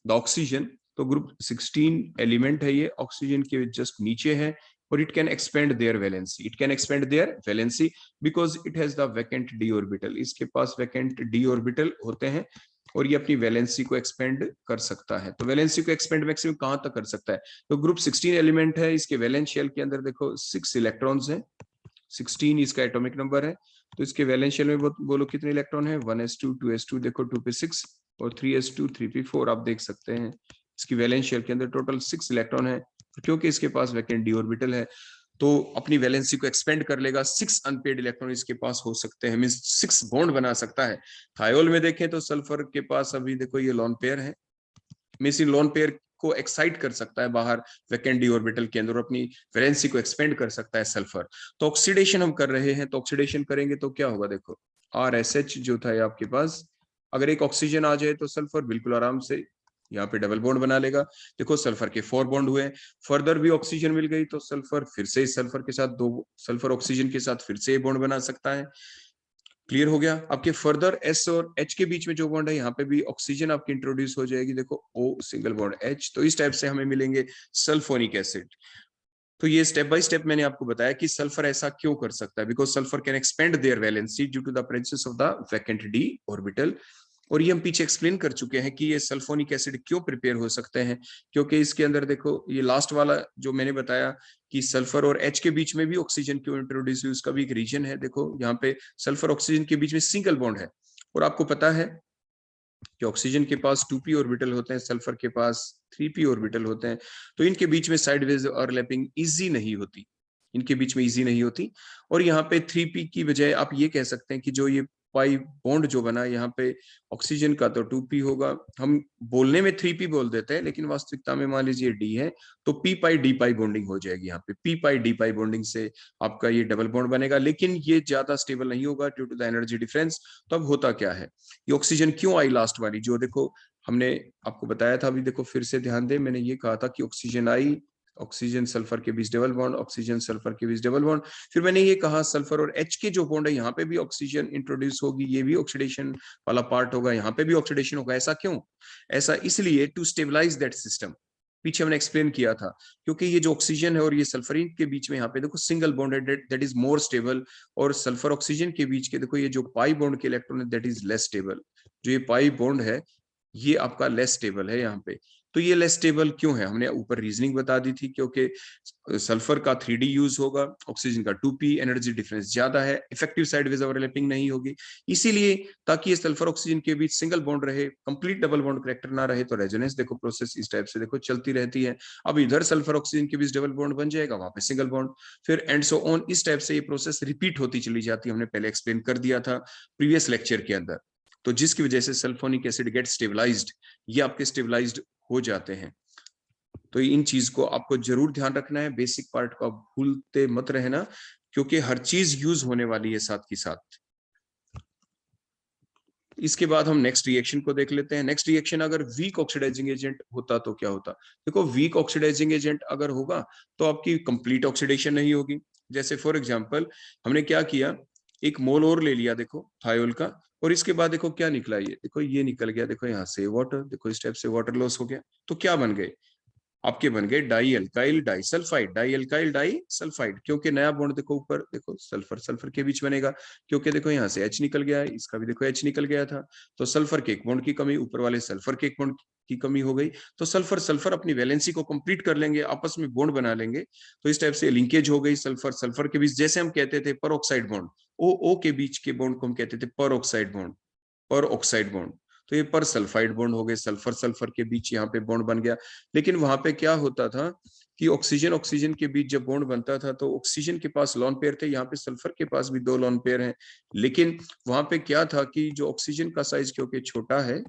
the oxygen. तो ग्रुप 16 एलिमेंट है ये, ऑक्सीजन के जस्ट नीचे है, और it can expand their valency, it can expand their valency because it has the vacant d orbital, इसके पास vacant d orbital होते हैं और ये अपनी वैलेंसी को एक्सपेंड कर सकता है। तो वैलेंसी को एक्सपेंड मैक्सिमम कहां तक कर सकता है? तो ग्रुप 16 एलिमेंट है, इसके वैलेंस शेल के अंदर देखो 6 इलेक्ट्रॉन्स हैं, 16 इसका एटॉमिक नंबर है। तो इसके वैलेंस शेल में बोलो कितने इलेक्ट्रॉन है? 1s2 2s2, देखो 2p6 और 3s2 3p4, आप देख सकते हैं इसकी वैलेंस शेल के अंदर टोटल 6 इलेक्ट्रॉन है। क्योंकि इसके पास वैकेंट डी ऑर्बिटल है तो अपनी वैलेंसी को एक्सपेंड कर लेगा, 6 अनपेड इलेक्ट्रॉन इसके पास हो सकते हैं, मींस 6 बॉन्ड बना सकता है। थायोल में देखें तो सल्फर के पास अभी देखो ये लोन पेयर है, मींस इन लोन पेयर को एक्साइट कर सकता है बाहर वैकेंट डी ऑर्बिटल के अंदर, अपनी वैलेंसी को एक्सपेंड कर सकता है सल्फर। तो ऑक्सीडेशन हम कर रहे हैं, तो ऑक्सीडेशन करेंगे तो क्या होगा? देखो RSH जो था आपके पास, अगर एक ऑक्सीजन आ जाए तो सल्फर बिल्कुल आराम से यहाँ पे डबल बॉन्ड बना लेगा। देखो सल्फर के 4 बॉन्ड हुए, फर्दर भी ऑक्सीजन मिल गई तो सल्फर फिर से इस सल्फर के साथ दो, सल्फर ऑक्सीजन के साथ फिर से बॉन्ड बना सकता है। क्लियर हो गया? आपके फर्दर S और H के बीच में जो बॉन्ड है यहाँ पे भी ऑक्सीजन आपकी इंट्रोड्यूस हो जाएगी, देखो O सिंगल बॉन्ड H। तो इस टाइप से हमें मिलेंगे सल्फोनिक एसिड। तो ये स्टेप बाय स्टेप मैंने आपको बताया कि सल्फर ऐसा क्यों कर सकता है, because sulphur can expand their valency due to the presence of the vacant d orbital. और ये हम पीछे एक्सप्लेन कर चुके हैं कि ये सल्फोनिक एसिड क्यों प्रिपेयर हो सकते हैं, क्योंकि इसके अंदर देखो ये लास्ट वाला जो मैंने बताया कि सल्फर और H के बीच में भी ऑक्सीजन क्यों इंट्रोड्यूस हुई, उसका भी एक रीजन है। देखो यहाँ पे सल्फर ऑक्सीजन के बीच में सिंगल बॉन्ड है, और आपको पता है कि ऑक्सीजन के पास 2p ऑर्बिटल होते हैं, सल्फर के पास 3p ऑर्बिटल होते हैं। तो इनके बीच में साइडवेज ओवरलैपिंग इजी नहीं होती, इनके बीच में इजी नहीं होती। और यहाँ पे 3p की बजाय आप ये कह सकते हैं कि जो ये पाई बॉन्ड जो बना यहाँ पे ऑक्सीजन का तो 2p होगा, हम बोलने में 3p बोल देते हैं लेकिन वास्तविकता में मान लीजिए d है, तो p पाई d पाई बॉन्डिंग हो जाएगी। यहाँ पे p पाई d पाई बॉन्डिंग से आपका ये डबल बॉन्ड बनेगा, लेकिन ये ज्यादा स्टेबल नहीं होगा due to the energy difference. तो अब होता क्या है, ये ऑक्सीजन क्यों आई लास्ट वाली, जो देखो हमने आपको बताया था, अभी देखो फिर से ध्यान दें, मैंने ये कहा था कि ऑक्सीजन आई, ऑक्सीजन सल्फर के बीच डबल बॉन्ड, ऑक्सीजन सल्फर के बीच डबल बॉन्ड। फिर मैंने ये कहा सल्फर और H के जो बॉन्ड है यहाँ पे भी ऑक्सीजन इंट्रोड्यूस होगी, ये भी ऑक्सीडेशन वाला पार्ट होगा, यहाँ पे भी ऑक्सीडेशन होगा। ऐसा क्यों? ऐसा इसलिए टू स्टेबलाइज दैट सिस्टम, पीछे हमने एक्सप्लेन किया था, क्योंकि ये जो ऑक्सीजन है और ये सल्फरिन के बीच में यहाँ पे देखो सिंगल बॉन्ड है, दैट इज मोर स्टेबल, और सल्फर ऑक्सीजन के बीच के देखो ये जो पाई बॉन्ड के इलेक्ट्रॉन है दैट इज लेस स्टेबल। जो ये पाई बॉन्ड है ये आपका लेस स्टेबल है यहाँ पे। तो ये लेस स्टेबल क्यों है, हमने ऊपर रीजनिंग बता दी थी, क्योंकि सल्फर का 3d यूज होगा, ऑक्सीजन का 2p, एनर्जी डिफरेंस ज्यादा है, इफेक्टिव साइडवेज ओवरलैपिंग नहीं होगी, इसीलिए ताकि ये सल्फर ऑक्सीजन के बीच सिंगल बॉन्ड रहे, कंप्लीट डबल बॉन्ड करेक्टर ना रहे, तो रेजोनेंस देखो प्रोसेस इस टाइप से देखो चलती रहती है। अब इधर सल्फर ऑक्सीजन के बीच डबल बॉन्ड बन जाएगा, वहां पे सिंगल बॉन्ड, फिर एंड सो ऑन, इस टाइप से ये प्रोसेस रिपीट होती चली जाती है। हमने पहले एक्सप्लेन कर दिया था प्रीवियस लेक्चर के अंदर। तो जिसकी वजह से सल्फोनिक एसिड गेट स्टेबलाइज्ड, ये आपके स्टेबलाइज्ड हो जाते हैं। तो इन चीज को आपको जरूर ध्यान रखना है, बेसिक पार्ट को आप भूलते मत रहना, क्योंकि हर चीज यूज होने वाली है साथ के साथ। इसके बाद हम नेक्स्ट रिएक्शन को देख लेते हैं। नेक्स्ट रिएक्शन, अगर वीक ऑक्सीडाइजिंग एजेंट होता तो क्या होता? देखो वीक ऑक्सीडाइजिंग एजेंट अगर होगा तो आपकी कंप्लीट ऑक्सीडेशन नहीं होगी। जैसे फॉर एग्जांपल हमने क्या किया, एक मोल और ले लिया देखो थायोल का, और इसके बाद देखो क्या निकला, ये देखो ये निकल गया, देखो यहाँ से वाटर, देखो इस टाइप से वाटर लॉस हो गया। तो क्या बन गए आपके? बन गए di alkyl di sulphide, di alkyl di sulphide, क्योंकि नया बॉन्ड देखो ऊपर देखो सल्फर सल्फर के बीच बनेगा, क्योंकि देखो यहाँ से H निकल गया है, इसका भी देखो H निकल गया था, तो सल्फर के एक बॉन्ड की कमी, ऊपर वाले सल्फर के एक बॉन्ड की कमी हो गई। तो सल्फर सल्फर अपनी वैलेंसी को कंप्लीट कर लेंगे, आपस में बॉन्ड बना लेंगे, तो इस टाइप से लिंकेज हो गई सल्फर सल्फर के बीच। जैसे हम कहते थे पर ऑक्साइड बॉन्ड, ओ ओ के बीच के बॉन्ड को हम कहते थे पर ऑक्साइड बॉन्ड, पर ऑक्साइड बॉन्ड। तो ये पर सल्फाइड बॉन्ड हो गए, सल्फर सल्फर के बीच यहाँ पे बॉन्ड बन गया। लेकिन वहां पे क्या होता था कि ऑक्सीजन ऑक्सीजन के बीच जब बॉन्ड बनता था तो ऑक्सीजन के पास लोन पेयर थे, यहाँ पे सल्फर के पास भी 2 लोन पेयर हैं। लेकिन वहां पे क्या था कि जो ऑक्सीजन का साइज क्योंकि छोटा है,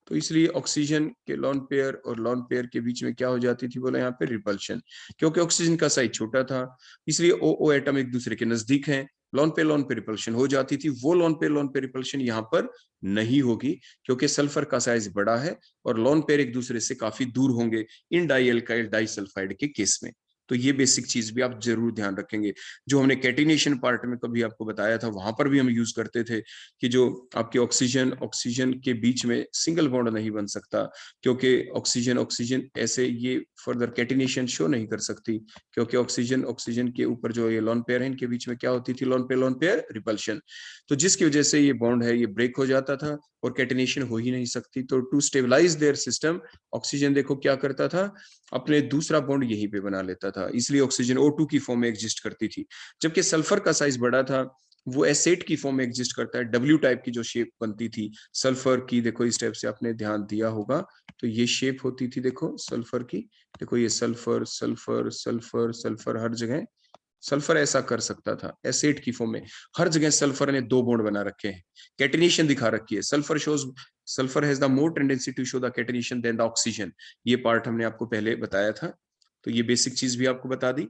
तो इसलिए ऑक्सीजन के लोन पेयर और लोन पेयर के बीच में क्या हो जाती थी, बोला यहाँ पे रिपल्शन। क्योंकि ऑक्सीजन का साइज छोटा था, इसलिए ओ एटम एक दूसरे के नजदीक हैं, लोन पे रिपल्शन हो जाती थी। वो लोन पे रिपल्शन यहाँ पर नहीं होगी, क्योंकि सल्फर का साइज बड़ा है और लोन पेयर एक दूसरे से काफी दूर होंगे इन डाई एल्काइल डाइसल्फाइड के केस में। तो ये बेसिक चीज भी आप जरूर ध्यान रखेंगे। जो हमने कैटिनेशन पार्ट में कभी आपको बताया था, वहां पर भी हम यूज करते थे कि जो आपके ऑक्सीजन ऑक्सीजन के बीच में सिंगल बॉन्ड नहीं बन सकता, क्योंकि ऑक्सीजन ऑक्सीजन ऐसे ये फर्दर कैटिनेशन शो नहीं कर सकती, क्योंकि ऑक्सीजन ऑक्सीजन के ऊपर जो ये लोन पेयर है, इनके बीच में क्या होती थी, लोन पेयर रिपल्शन। तो जिसकी वजह से ये बॉन्ड है ये ब्रेक हो जाता था और कैटिनेशन हो ही नहीं सकती। तो to stabilise their system, oxygen देखो क्या करता था, अपने दूसरा बॉन्ड यहीं पे बना लेता था, इसलिए ऑक्सीजन O2 की फॉर्म में एग्जिस्ट करती थी। जबकि सल्फर का साइज बड़ा था, वो एसेट की फॉर्म में एग्जिस्ट करता है, डब्ल्यू टाइप की जो शेप बनती थी सल्फर की, देखो इस टाइप से आपने ध्यान दिया होगा, तो ये शेप होती थी देखो सल्फर की। देखो ये सल्फर सल्फर सल्फर सल्फर, हर जगह सल्फर ऐसा कर सकता था एसिड की फॉर्म में। हर जगह सल्फर ने 2 बॉन्ड बना रखे हैं, कैटिनेशन दिखा रखी है। Sulphur has the more tendency to show the catenation than the oxygen. ये पार्ट हमने आपको पहले बताया था, तो ये बेसिक चीज भी आपको बता दी।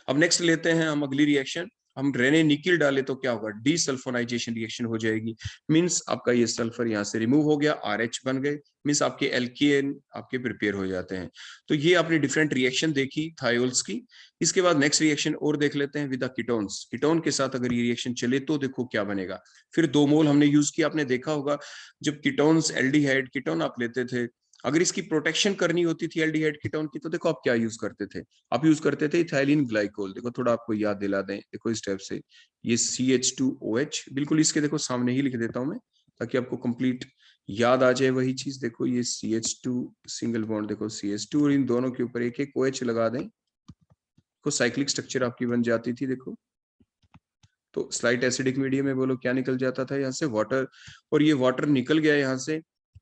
अब नेक्स्ट लेते हैं हम अगली रिएक्शन। हम रेने निकिल डाले तो क्या होगा, डीसल्फोनाइजेशन रिएक्शन हो जाएगी। मींस आपका ये सल्फर यहाँ से रिमूव हो गया, RH बन गए, मींस आपके एल्केन आपके प्रिपेयर हो जाते हैं। तो ये आपने डिफरेंट रिएक्शन देखी थायोल्स की। इसके बाद नेक्स्ट रिएक्शन और देख लेते हैं विद द कीटोन्स। कीटोन के साथ अगर ये रिएक्शन चले तो देखो क्या बनेगा। फिर 2 मोल हमने यूज किया, आपने देखा होगा जब कीटोन्स एल्डिहाइड कीटोन आप लेते थे, अगर इसकी प्रोटेक्शन करनी होती थी एल्डिहाइड कीटोन की, तो देखो आप क्या यूज करते थे, आप यूज करते थे इथाइलिन ग्लाइकोल। देखो थोड़ा आपको याद दिला दें, देखो इस टाइप से ये CH2OH, बिल्कुल इसके देखो सामने ही लिख देता हूं मैं ताकि आपको कंप्लीट याद आ जाए वही चीज। देखो ये CH2 सिंगल बॉन्ड, देखो CH2, और इन दोनों के ऊपर एक एक OH लगा दें, तो साइक्लिक स्ट्रक्चर आपकी बन जाती थी। देखो तो स्लाइट एसिडिक मीडियम में बोलो क्या निकल जाता था यहाँ से, वाटर, और ये वाटर निकल गया यहाँ से,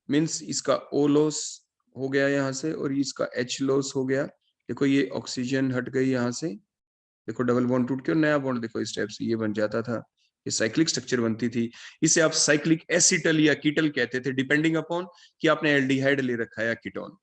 मीन्स इसका O लॉस हो गया यहाँ से और इसका H लॉस हो गया। देखो ये ऑक्सीजन हट गई यहाँ से, देखो डबल बॉन्ड टूट के और नया बॉन्ड देखो इस टाइप से ये बन जाता था, ये साइक्लिक स्ट्रक्चर बनती थी। इसे आप साइक्लिक एसिटल या कीटल कहते थे, डिपेंडिंग अपॉन कि आपने एल्डिहाइड ले रखा है या कीटोन।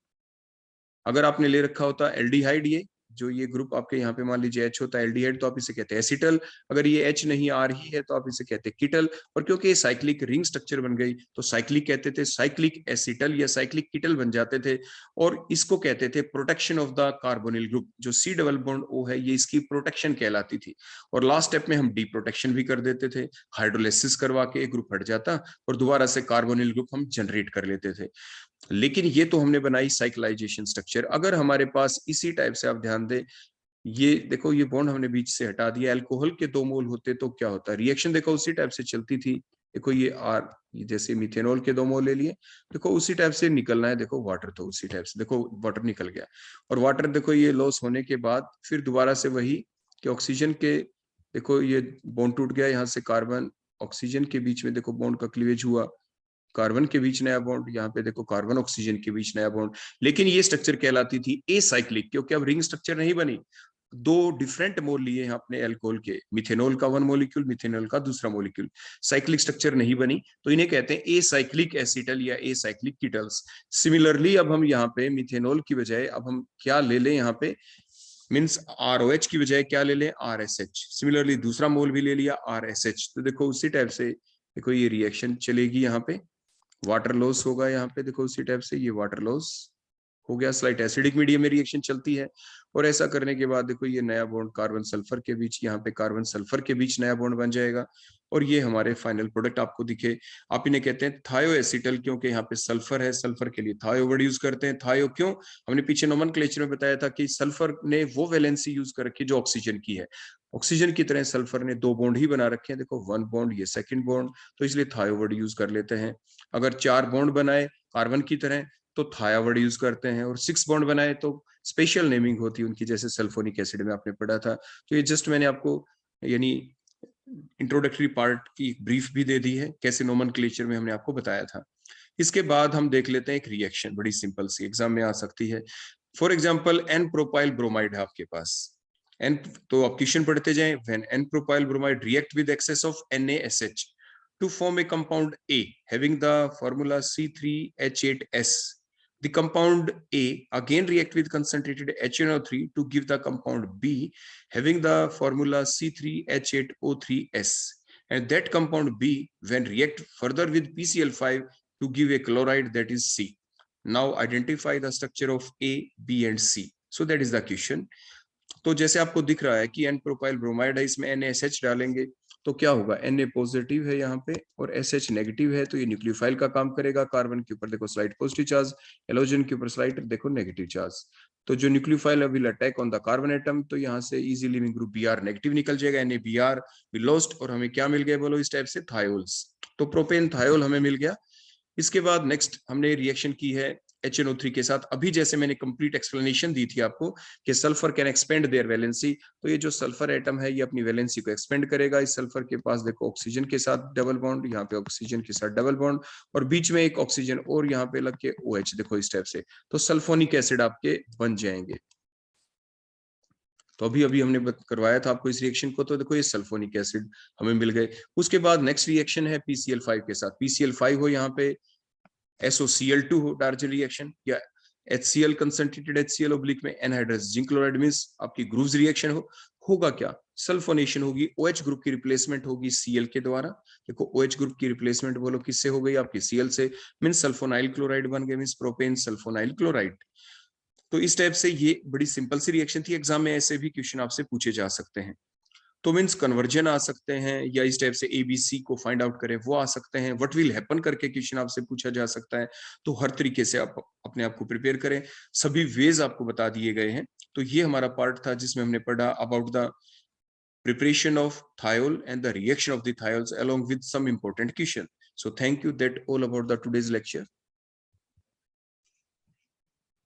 अगर आपने ले रखा होता एल्डिहाइड, ये जो ये ग्रुप आपके यहाँ पे मान लीजिए H होता है एल्डिहाइड, तो आप इसे कहते हैं एसिटल। अगर ये H नहीं आ रही है तो आप इसे कहते हैं कीटल। और क्योंकि ये साइक्लिक रिंग स्ट्रक्चर बन गई तो साइक्लिक कहते थे, साइक्लिक एसिटल या साइक्लिक कीटल बन जाते थे। और इसको कहते थे protection of the carbonyl group. जो C डबल बॉन्ड O है ये इसकी प्रोटेक्शन कहलाती थी। और लास्ट स्टेप में हम डी प्रोटेक्शन भी कर देते थे, हाइड्रोलिसिस करवा के एक ग्रुप हट जाता और दोबारा से कार्बोनिल ग्रुप हम जनरेट कर लेते थे। लेकिन ये तो हमने बनाई साइक्लाइजेशन स्ट्रक्चर। अगर हमारे पास इसी टाइप से आप ध्यान दें, ये देखो ये बॉन्ड हमने बीच से हटा दिया, अल्कोहल के 2 मोल होते तो क्या होता, रिएक्शन देखो उसी टाइप से चलती थी। देखो ये आर, जैसे मिथेनॉल के 2 मोल ले लिए, देखो उसी टाइप से निकलना है। देखो वाटर तो उसी टाइप से, देखो वाटर निकल गया, और वाटर देखो ये लॉस होने के बाद फिर दोबारा से वही कि ऑक्सीजन के, देखो ये बॉन्ड टूट गया, यहाँ से कार्बन ऑक्सीजन के बीच में देखो बॉन्ड का क्लीवेज हुआ, कार्बन के बीच नया बॉन्ड, यहाँ पे देखो कार्बन ऑक्सीजन के बीच नया बॉन्ड। लेकिन ये स्ट्रक्चर कहलाती थी एसाइक्लिक, क्योंकि अब रिंग स्ट्रक्चर नहीं बनी। 2 डिफरेंट मोल लिए हैं अपने एल्कोहल के, मिथेनॉल का 1 मॉलिक्यूल, मिथेनॉल का दूसरा मॉलिक्यूल, साइक्लिक स्ट्रक्चर नहीं बनी, तो इन्हें कहते हैं एसाइक्लिक एसिटल या एसाइक्लिक कीटल्स। सिमिलरली अब हम यहाँ पे मिथेनॉल की बजाय अब हम क्या ले लें यहाँ पे, मीन्स ROH की बजाय क्या ले लें, RSH। सिमिलरली दूसरा मोल भी ले लिया RSH। तो देखो उसी टाइप से देखो ये रिएक्शन चलेगी, यहाँ पे वाटर लॉस होगा, यहाँ पे देखो उसी टाइप से ये वाटर लॉस हो गया, स्लाइट एसिडिक मीडियम में रिएक्शन चलती है। और ऐसा करने के बाद देखो ये नया बॉन्ड कार्बन सल्फर के बीच, यहाँ पे कार्बन सल्फर के बीच नया बॉन्ड बन जाएगा, और ये हमारे फाइनल प्रोडक्ट आपको दिखे। आप इन्हें कहते हैं थायो एसिटल, क्योंकि यहाँ पे सल्फर है, सल्फर के लिए थायो वर्ड यूज करते हैं। थायो क्यों, हमने पीछे नोमेनक्लेचर में बताया था कि सल्फर ने वो वैलेंसी यूज कर रखी जो ऑक्सीजन की है, ऑक्सीजन की तरह सल्फर ने 2 बॉन्ड ही बना रखे हैं, देखो 1 बॉन्ड, ये 2nd बॉन्ड, तो इसलिए थायो वर्ड यूज कर लेते हैं। अगर 4 बॉन्ड बनाए कार्बन की तरह तो थाया वर्ड यूज करते हैं, और 6 बॉन्ड बनाए तो स्पेशल नेमिंग होती है उनकी, जैसे सल्फोनिक एसिड में आपने पढ़ा था। तो ये जस्ट मैंने आपको यानी इंट्रोडक्टरी पार्ट की ब्रीफ भी दे दी है, कैसे नोमेनक्लेचर में हमने आपको बताया था। इसके बाद हम देख लेते हैं एक रिएक्शन, बड़ी सिंपल सी, एग्जाम में आ सकती है। For example n propyl bromide है आपके पास, एन, तो आप क्वेश्चन पढ़ते जाएं। When n propyl bromide react with excess of NaSH to form a compound A having the formula C3H8S. The compound A again react with concentrated HNO3 to give the compound B having the formula C3H8O3S. And that compound B when react further with PCl5 to give a chloride that is C. Now identify the structure of A, B and C. So that is the question. तो जैसे आपको दिख रहा है कि N propyl bromide है, इसमें NaSH डालेंगे तो क्या होगा, Na पॉजिटिव है यहाँ पे और SH नेगेटिव है, तो ये न्यूक्लियोफाइल का काम करेगा। कार्बन के ऊपर देखो स्लाइड पॉजिटिव चार्ज, हेलोजन के ऊपर स्लाइड देखो नेगेटिव चार्ज। तो जो nucleophile will attack on the carbon atom, तो यहाँ से easy leaving group Br negative निकल जाएगा, NaBr वी लॉस्ट, और हमें क्या मिल गया बोलो इस टाइप से, थायोल्स। तो प्रोपेन थायोल हमें मिल गया। इसके बाद नेक्स्ट हमने रिएक्शन की है HNO3 के साथ। अभी जैसे मैंने कंप्लीट एक्सप्लेनेशन दी थी आपको कि sulphur can expand their valency, तो ये जो सल्फर एटम है ये अपनी वैलेंसी को एक्सपेंड करेगा। इस सल्फर के पास देखो ऑक्सीजन के साथ डबल बॉन्ड, यहाँ पे ऑक्सीजन के साथ डबल बॉन्ड, और बीच में एक ऑक्सीजन और यहाँ पे लग के OH, देखो इस टाइप से, तो सल्फोनिक एसिड आपके बन जाएंगे। तो अभी अभी हमने करवाया था आपको इस रिएक्शन को, तो देखो ये सल्फोनिक एसिड हमें मिल गए। उसके बाद नेक्स्ट रिएक्शन है PCl5 के साथ। PCl5 हो यहाँ पे, SOCl2 हो डार्ज रिएक्शन, या HCl कंसंट्रेटेड HCl ओब्लिक में एनहाइड्रस जिंक क्लोराइड मींस आपकी ग्रूव्स रिएक्शन होगा क्या, सल्फोनेशन होगी, OH ग्रुप की रिप्लेसमेंट होगी Cl के द्वारा। देखो OH ग्रुप की रिप्लेसमेंट बोलो किससे हो गई, आपकी Cl से, मींस सल्फोनाइल क्लोराइड बन गए, मींस प्रोपेन सल्फोनाइल क्लोराइड। तो इस टाइप से ये बड़ी सिंपल सी रिएक्शन थी, एग्जाम में ऐसे भी क्वेश्चन आपसे पूछे जा सकते हैं। तो मीन्स कन्वर्जन आ सकते हैं, या इस टाइप से ABC को फाइंड आउट करें वो आ सकते हैं, व्हाट विल हैपन करके क्वेश्चन आपसे पूछा जा सकता है। तो हर तरीके से आप अपने आप को प्रिपेयर करें, सभी वेज आपको बता दिए गए हैं। तो ये हमारा पार्ट था जिसमें हमने पढ़ा about the preparation of thiol and the reaction of the thiols along with some important question. So thank you, that all about the today's lecture.